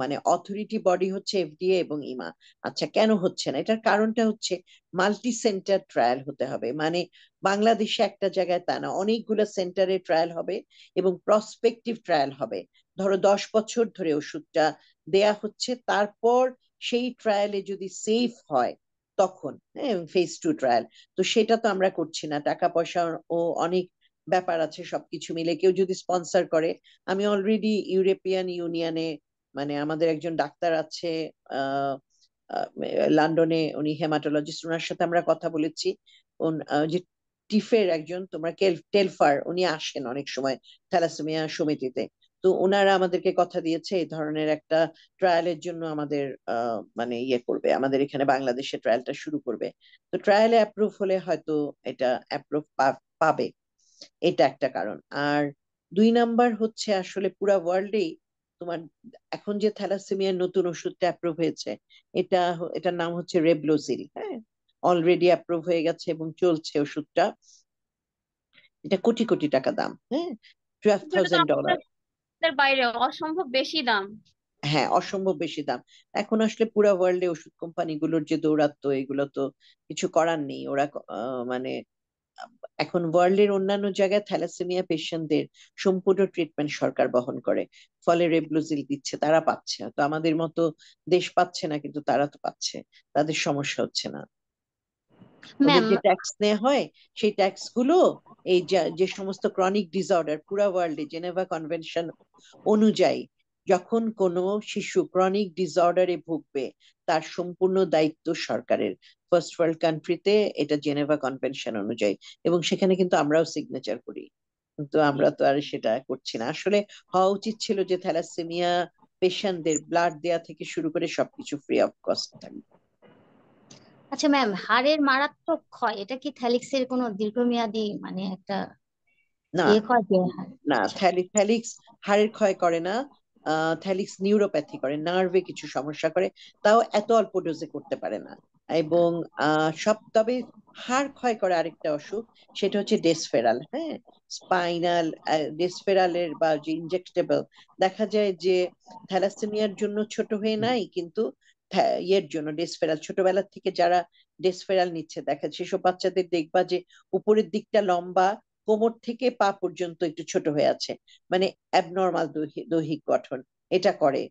G: মানে অথরিটি বডি হচ্ছে এফডিএ এবং ইমা। আচ্ছা, কেন হচ্ছে না? এটার কারণটা হচ্ছে মাল্টি সেন্টার ট্রায়াল হতে হবে। মানে বাংলাদেশে একটা জায়গায় তা না, অনেকগুলো সেন্টারে ট্রায়াল হবে এবং প্রসপেক্টিভ ট্রায়াল হবে। ধরো 10 বছর ধরে ওষুধটা দেয়া হচ্ছে, তারপর সেই ট্রায়ালে যদি সেফ হয় তখন, হ্যাঁ, ফেজ 2 ট্রায়াল। তো সেটা তো আমরা করছি না, টাকা পয়সা ও অনেক ব্যাপার আছে, সবকিছু মিলে কেউ যদি স্পন্সর করে। আমি অলরেডি ইউরোপিয়ান ইউনিয়নে, মানে আমাদের একজন ডাক্তার আছে আহ আহ, লন্ডনে, উনি হেমাটোলজিস্ট, ওনার সাথে আমরা কথা বলেছি। যে টিফের একজন, তোমরা টেলফার, উনি আসেন অনেক সময় থ্যালাসেমিয়া সমিতিতে। তো ওনারা আমাদেরকে কথা দিয়েছে এই ধরনের একটা ট্রায়ালের জন্য আমাদের মানে ইয়ে করবে, আমাদের এখানে বাংলাদেশে ট্রায়ালটা শুরু করবে। তো ট্রায়ালে অ্যাপ্রুভ হলে হয়তো এটা অ্যাপ্রুভ পাবে। এটা একটা কারণ। আর 2 নাম্বার হচ্ছে আসলে পুরা ওয়ার্ল্ডেই তোমার এখন যে থ্যালাসেমিয়ার নতুন ওষুধটা অ্যাপ্রুভ হয়েছে, এটার নাম হচ্ছে রেবলোজিল। হ্যাঁ, অলরেডি অ্যাপ্রুভ হয়ে গেছে এবং চলছে ওষুধটা। এটা কোটি কোটি টাকা দাম। হ্যাঁ, টুয়েলভ
I: কিন্তু এটা তো
G: থাউজেন্ড ডলার
I: আমাদের বাইরে অসম্ভব বেশি দাম।
G: হ্যাঁ, অসম্ভব বেশি দাম। এখন আসলে পুরা ওয়ার্ল্ডে ওষুধ কোম্পানিগুলোর যে দৌরাত্ম্য, এগুলো তো কিছু করার নেই। ওরা মানে এখন ওয়ার্ল্ডের অন্যান্য জায়গায় থ্যালাসেমিয়া পেশেন্টদের সম্পূর্ণ ট্রিটমেন্ট সরকার বহন করে, ফলে রেবলুজিল দিচ্ছে, তারা পাচ্ছে। তো আমাদের মতো দেশ পাচ্ছে না, কিন্তু তারা তো পাচ্ছে, তাদের সমস্যা হচ্ছে না। ওদের
A: ম্যাম,
G: যে ট্যাক্স নেওয়া হয়, সেই ট্যাক্স গুলো এই যে সমস্ত ক্রনিক ডিসঅর্ডার, পুরা ওয়ার্ল্ডে জেনেভা কনভেনশন অনুযায়ী যখন কোনো শিশু ক্রনিক ডিসঅর্ডারে ভুগবে, তার সম্পূর্ণ দায়িত্ব সরকারের। ফার্স্ট ওয়ার্ল্ড কান্ট্রিতে এটা জেনেভা কনভেনশন অনুযায়ী, এবং সেখানে কিন্তু আমরাও সিগনেচার করি। কিন্তু আমরা তো আর সেটা করছি না। আসলে হওয়া উচিত ছিল যে থ্যালাসেমিয়া পেশেন্টদের ব্লাড দেয়া থেকে শুরু করে সবকিছু ফ্রি অফ কস্ট থাকবে।
A: আচ্ছা ম্যাম, হাড়ের মারাত্মক ক্ষয় এটা কি থ্যালিক্সের কোনো দীর্ঘমেয়াদী মানে একটা
G: না
A: ইয়ে করে
G: না, থ্যালিক্স হাড়ের ক্ষয় করে না, থ্যালিক্স নিউরোপ্যাথি করে, নার্ভে কিছু সমস্যা করে, তাও এত অল্প ডোজে করতে পারে না। এবং তবে হাড় ক্ষয় করে আরেকটা অসুখ, সেটা হচ্ছে ডেসফেরাল। হ্যাঁ, স্পাইনাল ডেসফেরালের বা যে ইনজেক্টেবল, দেখা যায় যে থ্যালাসেমিয়ার জন্য ছোট হয়ে নাই, কিন্তু ইয়ের জন্য ডেসফেরাল, ছোটবেলা থেকে যারা ডেসফেরাল নিচ্ছে, দেখা সেসব বাচ্চাদের দেখবা যে উপরের দিকটা লম্বা, কোমর থেকে পা পর্যন্ত একটু ছোট হয়ে আছে, মানে অ্যাবনর্মাল দৈহিক গঠন এটা করে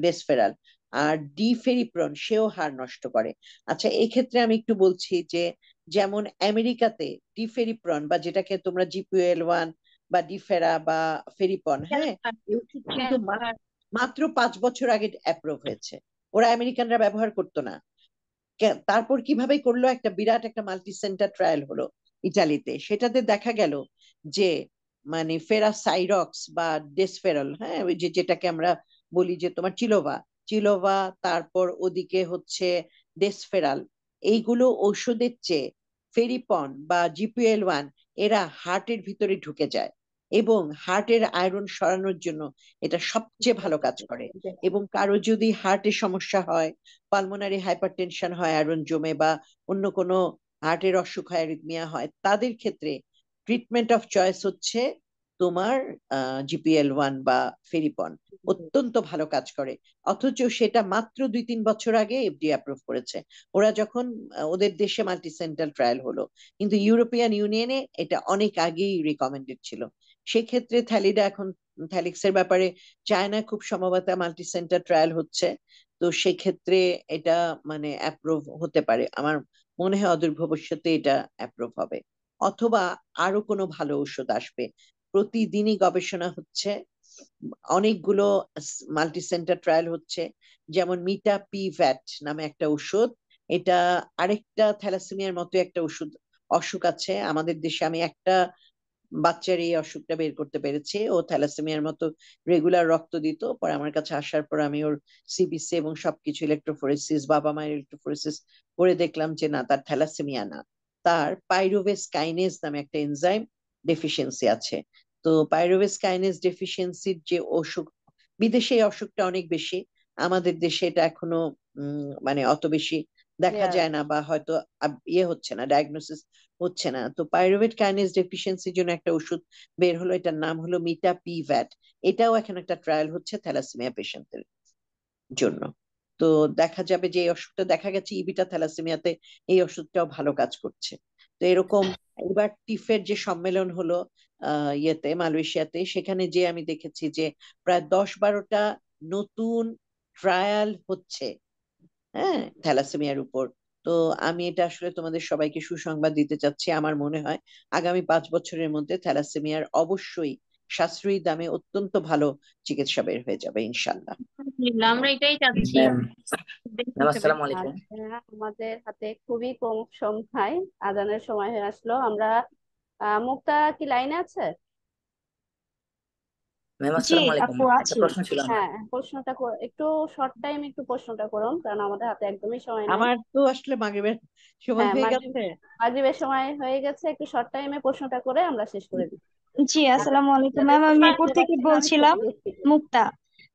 G: ডেসফেরাল। আর ডিফেরিপ্রন সেও হাড় নষ্ট করে। আচ্ছা, এই ক্ষেত্রে আমি একটু বলছি যে যেমন আমেরিকাতে ডিফেরিপ্রন বা যেটাকে তোমরা GPL1 বা ডিফেরা বা ফেরিপন, হ্যাঁ, এই ওষুধ কিন্তু মাত্র 5 বছর আগে অ্যাপ্রুভ হয়েছে। ওরা আমেরিকানরা ব্যবহার করতো না। তারপর কিভাবে করলো, একটা বিরাট একটা মাল্টি সেন্টার ট্রায়াল হলো ইটালিতে, সেটাতে দেখা গেল যে মানে ফেরাসাইরক্স বা ডেসফেরল, হ্যাঁ, ওই যে যেটাকে আমরা বলি যে তোমার চিলোভা, তারপর ওদিকে হচ্ছে ডেসফেরাল, এইগুলো ঔষধের চেয়ে ফেরিপন বা GPL1 এরা হার্টের ভিতরে ঢুকে যায় এবং হার্টের আয়রন সরানোর জন্য এটা সবচেয়ে ভালো কাজ করে। এবং কারো যদি হার্টের সমস্যা হয়, পালমোনারি হাইপারটেনশন হয়, আয়রন জমে, বা অন্য কোনো হার্টের অসুখ হয়, অ্যারিথমিয়া হয়, তাদের ক্ষেত্রে ট্রিটমেন্ট অফ চয়েস হচ্ছে তোমার GPL1 বা ফেরিপন, অত্যন্ত ভালো কাজ করে। অথচ সেটা মাত্র 2-3 বছর আগে FDA অ্যাপ্রুভ করেছে, ওরা যখন ওদের দেশে মাল্টি সেন্টার ট্রায়াল হলো, কিন্তু ইউরোপিয়ান ইউনিয়নে এটা অনেক আগেই রিকমেন্ডেড ছিল। সেক্ষেত্রে থ্যালিক্সের ব্যাপারে চায়না খুব সম্ভবত মাল্টি সেন্টার ট্রায়াল হচ্ছে, তো সেক্ষেত্রে এটা মানে অ্যাপ্রুভ হতে পারে, আমার মনে হয় অদূর ভবিষ্যতে এটা অ্যাপ্রুভ হবে, অথবা আরো কোনো ভালো ঔষধ আসবে। প্রতিদিনই গবেষণা হচ্ছে, অনেকগুলো মাল্টি সেন্টার ট্রায়াল হচ্ছে। যেমন মিটা পি ভ্যাট নামে একটা ওষুধ, এটা আরেকটা থ্যালাসেমিয়ার মতো একটা অসুখ আছে আমাদের দেশে, আমি একটা বাচ্চার এই অসুখটা বের করতে পেরেছি, ও থ্যালাসেমিয়ার মতো রেগুলার রক্ত দিত, পরে আমার কাছে আসার পর আমি ওর সিবিসি এবং সবকিছু ইলেকট্রোফোরেসিস, বাবা মায়ের ইলেকট্রোফোরেসিস করে দেখলাম যে না, তার থ্যালাসেমিয়া না, তার পাইরুভেস কাইনেজ নামে একটা এনজাইম ডেফিসিয়েন্সি আছে। তো পাইরুভেস কাইনেজ ডেফিসিয়েন্সির যে অসুখ, বিদেশে এই অসুখটা অনেক বেশি, আমাদের দেশে এটা এখনো মানে অত বেশি দেখা যায় না, বা হয়তো ইয়ে হচ্ছে না, ডায়াগনোসিস হচ্ছে না। তো পাইরুভেট কাইনেজ ডেফিসিয়েন্সির জন্য একটা ওষুধ বের হলো, এটার নাম হলো মিটা পি ভ্যাট, এটাও এখন একটা ট্রায়াল হচ্ছে থ্যালাসেমিয়া পেশেন্টদের জন্য। তো দেখা যাবে যে এই অসুখটা, দেখা গেছে ইবিটা থ্যালাসেমিয়াতে এই ওষুধটাও ভালো কাজ করছে। তো এরকম এবার টিফের যে সম্মেলন হলো ইয়েতে, মালয়েশিয়াতে, সেখানে যে আমি দেখেছি যে প্রায় 10-12টা নতুন ট্রায়াল হচ্ছে, হ্যাঁ, থ্যালাসেমিয়ার উপর। তো আমি এটা আসলে তোমাদের সবাইকে সুসংবাদ দিতে চাচ্ছি, আমার মনে হয় আগামী 5 বছরের মধ্যে থ্যালাসেমিয়ার অবশ্যই সাশ্রয়ী দামে অত্যন্ত ভালো চিকিৎসা বের হয়ে যাবে ইনশাল্লাহ।
I: আলহামদুলিল্লাহ, আমরা এটাই চাচ্ছি।
M: ম্যাম
I: দেশ
M: ম্যাম
I: হিসেবে
M: আসসালামু আলাইকুম।
E: আমাদের হাতে খুবই কম সংখ্যায় আজানের সময় হয়ে আসলো। আমরা মুক্তা কি লাইনে আছে?
M: ম্যাম
N: জি
M: আসসালামু আলাইকুম,
N: আপু
M: একটা
N: আছি।
M: প্রশ্ন ছিল আমার।
E: হ্যাঁ, প্রশ্নটা একটু শর্ট টাইম, একটু প্রশ্নটা করুন, কারণ আমাদের হাতে একদমই সময় নাই।
G: আমার তো আসলে মাগরিবের সময়
E: হ্যাঁ,
G: হয়ে গেছে।
E: মাগরিবের সময় হয়ে গেছে, একটু শর্ট টাইমে প্রশ্নটা করে আমরা শেষ করে দিই।
N: জি আসসালামু আলাইকুম
E: যাদের
N: ম্যাম, আমি
E: প্রশ্ন
N: মিরপুর
E: করতে
N: থেকে
E: পারছি না, আমি
N: বলছিলাম।
E: দুঃখিত।
N: মুক্তা,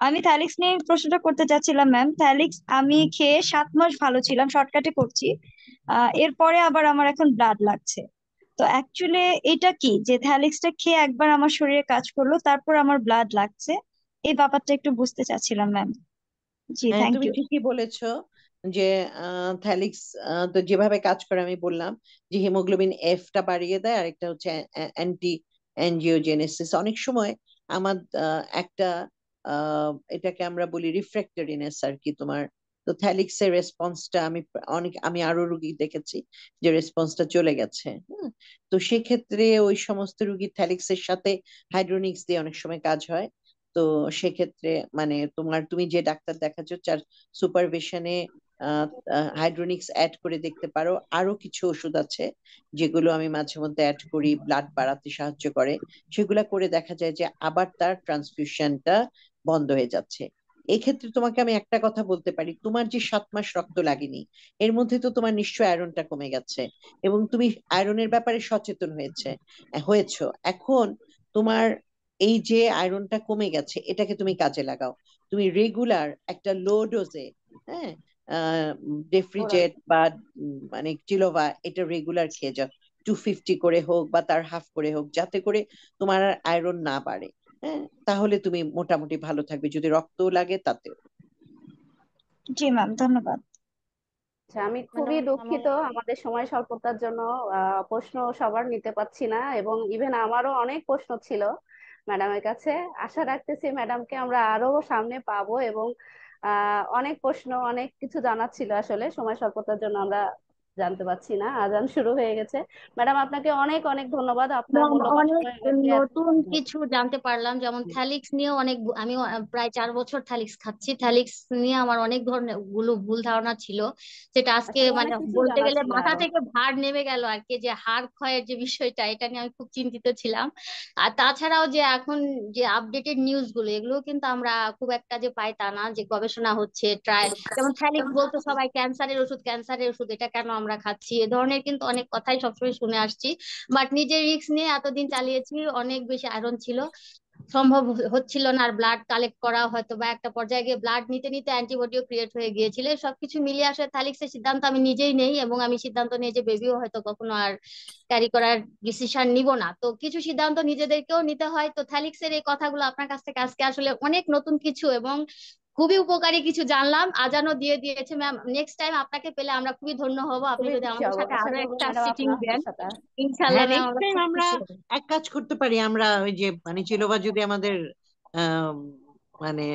N: আমি থ্যালিক্স নিয়ে প্রশ্নটা করতে চাচ্ছিলাম ম্যাম। থ্যালিক্স আমি খেয়ে 7 মাস ভালো ছিলাম, শর্টকাটে করছি। এরপরে আবার আমার এখন ব্লাড লাগছে। তো অ্যাকচুয়ালি এটা কি যে থ্যালিক্সটা খেয়ে একবার আমার শরীরে কাজ করলো, তারপর আমার ব্লাড লাগছে, এই ব্যাপারটা একটু বুঝতে চাচ্ছিলাম ম্যাম। জি
G: হ্যাঁ,
N: থ্যাংক
G: তুমি
N: ইউ।
G: ঠিকই বলেছো যে থ্যালিক্স তো যেভাবে কাজ করে আমি বললাম, যে হিমোগ্লোবিন এফটা বাড়িয়ে দেয়, আর একটা হচ্ছে অ্যান্টি অ্যাঞ্জিওজেনেসিস। অনেক সময় আমার একটা এটাকে আমরা বলি রিফ্র্যাক্টরিনেস আর কি তোমার। তো থ্যালিক্স এর রেসপন্সটা আমি আরো রুগী দেখেছি যে রেসপন্সটা চলে গেছে। হ্যাঁ, তো সেক্ষেত্রে ওই সমস্ত রুগী থ্যালিক্স এর সাথে হাইড্রোনিক্স দিয়ে অনেক সময় কাজ হয়। তো সেক্ষেত্রে মানে তুমি যে ডাক্তার দেখাচ্ছ তার সুপারভিশনে হাইড্রোনিক্স অ্যাড করে দেখতে পারো। আরো কিছু ওষুধ আছে যেগুলো আমি মাঝে মধ্যে অ্যাড করি, ব্লাড বাড়াতে সাহায্য করে, সেগুলা করে দেখা যায় যে আবার তার ট্রান্সফিউশনটা বন্ধ হয়ে যাচ্ছে। এক্ষেত্রে তোমাকে আমি একটা কথা বলতে পারি, তোমার যে 7 মাস রক্ত লাগেনি এর মধ্যে তো তোমার নিশ্চয় আয়রনটা কমে গেছে এবং তুমি আয়রনের ব্যাপারে সচেতন হয়েছো। এখন তোমার এই যে আয়রনটা কমে গেছে এটাকে তুমি কাজে লাগাও। তুমি রেগুলার একটা লো ডোজে, হ্যাঁ, ডেফ্রিজেট বা মানে চিলোভা এটা রেগুলার খেয়ে যাও, 250 করে হোক বা তার হাফ করে হোক, যাতে করে তোমার আর আয়রন না বাড়ে। হ্যাঁ, তাহলে তুমি মোটামুটি ভালো থাকবে, যদি রক্ত লাগে তাতেও।
N: জি ম্যাম, ধন্যবাদ।
E: আচ্ছা, আমি খুবই
A: ম্যাডাম
E: দুঃখিত আমাদের সময় স্বল্পতার জন্য প্রশ্ন সবার নিতে পারছি না, এবং ইভেন আমারও অনেক প্রশ্ন ছিল ম্যাডামের কাছে। আশা রাখতেছি ম্যাডামকে আমরা আরো সামনে পাবো, এবং অনেক প্রশ্ন অনেক কিছু জানার ছিল, আসলে সময় স্বল্পতার জন্য আমরা জানতে পারছি না। আজান শুরু হয়ে গেছে। ম্যাডাম আপনাকে অনেক অনেক ধন্যবাদ, আপনার
A: ম্যাম,
E: মূল্যবান
A: অনেক
E: সময় আমাকে
A: নতুন কিছু জানতে পারলাম, যেমন থ্যালিক্স নিয়েও অনেক আমি প্রায় 4 বছর থ্যালিক্স খাচ্ছি। থ্যালিক্স নিয়ে আমার অনেক ধরনের ভুল ধারণা ছিল, যেটা আজকে
E: আসলে
A: মানে
E: অনেক কিছু
A: বলতে
E: জানা
A: গেলে
E: ছিল
A: মাথা
E: আরো।
A: থেকে ভার নেমে গেল আর কি, যে হাড় ক্ষয়ের যে বিষয়টা, এটা নিয়ে আমি খুব চিন্তিত ছিলাম। আর তাছাড়াও যে এখন যে আপডেটেড নিউজ গুলো, এগুলো কিন্তু আমরা খুব একটা যে পাই তা না, যে গবেষণা হচ্ছে ট্রাই, যেমন থ্যালিক্স বলতো সবাই ক্যান্সারের ওষুধ, এটা কেন আমরা খাচ্ছি, এ ধরনের কিন্তু অনেক কথাই সবসময় শুনে আসছি। বাট নিজের রিস্ক নিয়ে এতদিন চালিয়েছি, অনেক বেশি আয়রন ছিল, সম্ভব হচ্ছিল না আর ব্লাড কালেক্ট করা, হয়তো বা একটা পর্যায়ে গিয়ে ব্লাড নিতে নিতে অ্যান্টিবডিও ক্রিয়েট হয়ে গিয়েছিল। সবকিছু মিলিয়ে আসলে থ্যালিক্সের সিদ্ধান্ত আমি নিজেই নেই, এবং আমি সিদ্ধান্ত নিয়ে যে বেবিও হয়তো কখনো আর ক্যারি করার ডিসিশন নিব না। তো কিছু সিদ্ধান্ত নিজেদেরকেও নিতে হয়। তো থ্যালিক্সের এই কথাগুলো আপনার কাছ থেকে আজকে আসলে অনেক নতুন কিছু এবং খুবই উপকারী কিছু জানলাম। আজানও দিয়ে দিয়েছে ম্যাম। নেক্সট টাইম আপনাকে পেলে আমরা খুবই ধন্য হব, আপনি
E: খুবই
A: যদি
E: খুশি
A: আমাদের
E: হব,
A: সাথে
E: আশা
A: আরো
E: করবো
A: একটা
E: ম্যাডাম
A: সিটিং
E: আপনার
A: দেন,
E: আমাদের সাথে।
A: ইনশাল্লাহ
G: হ্যাঁ,
A: ম্যাম,
G: নেক্সট
A: আমরা
G: টাইম
A: খুব
G: আমরা
A: খুশি হব।
G: এক কাজ করতে পারি, আমরা ওই যে মানে চিলোবা যদি আমাদের আহ মানে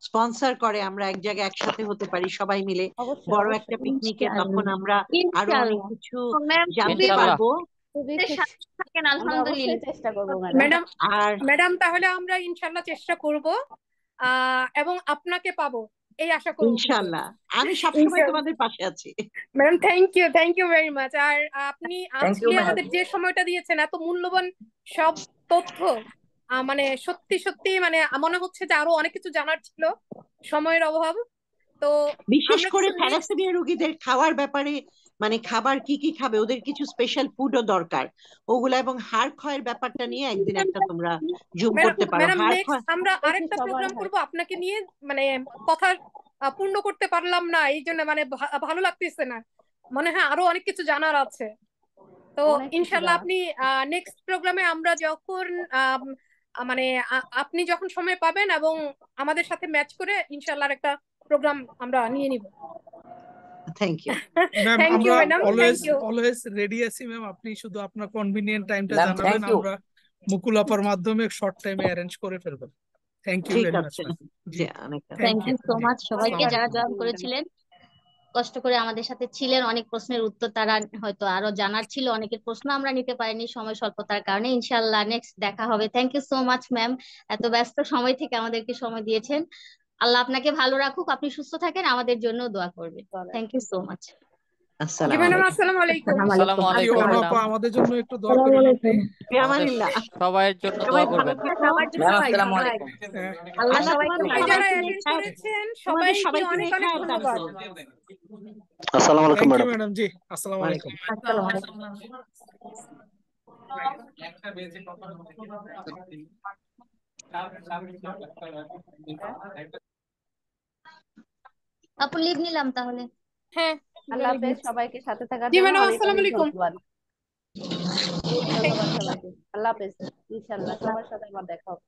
G: স্পন্সর করে, আমরা এক জায়গায় একসাথে হতে পারি সবাই মিলে
E: অবশ্যই
G: বড় একটা
E: অবশ্যই
G: পিকনিকে, তখন
A: ইনশাআল্লাহ,
G: আমরা আরো অনেক
A: ইনশাআল্লাহ
G: কিছু
I: ম্যাম
G: জানতে
I: খুবই
D: ইনশাল্লাহ।
G: পারবো।
E: খুবই
I: আমাদের
E: খুশি,
I: সাথে থাকেন
E: আমরা অবশ্যই
I: আলহামদুলিল্লাহ।
E: চেষ্টা করবো ম্যাডাম।
B: ম্যাডাম,
G: আর
B: ম্যাডাম তাহলে আমরা ইনশাল্লাহ চেষ্টা করব, এবং আপনাকে পাবো এই আশা করব কিন্তু।
G: ইনশাল্লাহ আমি সবসময়
B: ইনশাল্লাহ।
G: তোমাদের পাশে আছি।
B: Madam thank you very much. আর আপনি আজকে আমাদের যে সময়টা দিয়েছেন, এত মূল্যবান সব তথ্য, মানে সত্যি সত্যি মানে মনে হচ্ছে যে আরো অনেক কিছু জানার ছিল, সময়ের অভাব। তো
G: বিশেষ
B: আমরা
G: করে
B: কিছু নেক্সট,
G: থ্যালাসেমিয়া রোগীদের খাওয়ার ব্যাপারে, মানে খাবার কি কি খাবে, ওদের কিছু স্পেশাল ফুডও দরকার ওগুলা, এবং হাড় ক্ষয়ের ব্যাপারটা নিয়ে একদিন একটা তোমরা জুম
B: ম্যাডাম
G: করতে পারো,
B: ম্যাডাম
G: হাড়
B: নেক্সট
G: ক্ষয়।
B: আমরা
E: দেখি
B: আরেকটা
E: সবার
B: প্রোগ্রাম
E: হয়।
B: করব আপনাকে নিয়ে, মানে কথা পূর্ণ করতে পারলাম না, এই জন্য মানে ভালো লাগতেছে না, মনে হয় আরো অনেক কিছু জানার আছে। তো
E: অনেক কিছু
B: ইনশাল্লাহ
E: জানা।
B: আপনি নেক্সট প্রোগ্রামে আমরা যখন আম, মানে আপনি যখন সময় পাবেন এবং আমাদের সাথে ম্যাচ করে ইনশাল্লাহ একটা প্রোগ্রাম আমরা নিয়ে নিব।
G: Thank you
C: ma'am,
B: thank you
C: আমরা
B: madam,
C: always
B: thank you.
C: Always ready আছি ম্যাম। আপনি শুধু আপনার কনভিনিয়েন্ট টাইমটা
M: ম্যাম
C: জানাবেন,
M: থ্যাংক ইউ।
C: আমরা মুকুল আপার মাধ্যমে শর্ট টাইমে অ্যারেঞ্জ করে ফেলবো। থ্যাংক ইউ
G: ঠিক
C: ভেরি মাচ
G: আছে,
C: ম্যাম। জি,
G: যে অনেক
C: thank
A: thank
C: you.
A: You so
C: জি,
A: মাচ
E: অনেক
A: সবাইকে
C: আসসালামু
A: যারা
C: আলাইকুম।
A: জয়েন
E: ধন্যবাদ ম্যাডাম।
A: করেছিলেন, কষ্ট করে আমাদের সাথে ছিলেন, অনেক প্রশ্নের উত্তর তারা হয়তো আরো জানার ছিল, অনেকের প্রশ্ন আমরা নিতে পারিনি সময় স্বল্পতার কারণে। ইনশাল্লাহ নেক্সট দেখা হবে। Thank you so much ma'am, এত ব্যস্ত সময় থেকে আমাদেরকে সময় দিয়েছেন। আল্লাহ আপনাকে ভালো রাখুক, আপনি সুস্থ থাকেন, আমাদের জন্য দোয়া করবেন। Thank you so much.
B: জি
G: আসসালামু
B: ম্যাডাম,
G: আলাইকুম।
B: আসসালামু আলাইকুম।
A: আসসালামু
D: আসসালামু
A: আলাইকুম।
C: জি,
D: আলাইকুম
C: অনু
D: ম্যাডাম।
C: আপা আমাদের জন্য একটু দোয়া
J: আসসালামু
C: করবেন আপনি।
J: আলাইকুম।
D: আমাদের
G: ফিয়ামানিল্লাহ।
D: সবার জন্য
G: সবাই
D: দোয়া
G: ভালো
D: করবেন।
G: থাকো।
A: সবার জন্য
M: ম্যাম
A: ভাই,
M: আসসালামু
A: সবাই
M: আলাইকুম।
C: হ্যাঁ,
A: আল্লাহ
G: আল্লাহ
A: সবাইকে
G: তোমাদের
B: আপনি
A: ভালো
B: যারা
G: সবাইকে
A: রাখুন।
B: অ্যাটেন্ড
G: নেখায়,
B: করেছেন
G: তোমাদের
B: সবাইকে
G: সবাইকে
B: অনেক অনেক
G: নেখায় দান
B: ধন্যবাদ।
G: করুন।
F: আসসালামু আলাইকুম
C: থ্যাংক ইউ
F: ম্যাডাম।
C: ম্যাডাম। জি, আসসালামু আলাইকুম।
G: ওয়ালাইকুম।
A: আসসালামু আলাইকুম। আপু লিভ নিলাম তাহলে।
B: হ্যাঁ,
E: আল্লাহ হাফেজ, সবাইকে সাথে থাকার
B: জি
E: জন্য
B: ম্যাডাম,
E: অনেক
B: আসসালামু
E: অনেক
B: আলাইকুম।
E: ধন্যবাদ।
B: থ্যাংক
E: ধন্যবাদ
B: ইউ।
E: সবাইকে। আল্লাহ হাফেজ। ইনশাল্লাহ সবার সাথে আবার দেখা হবে।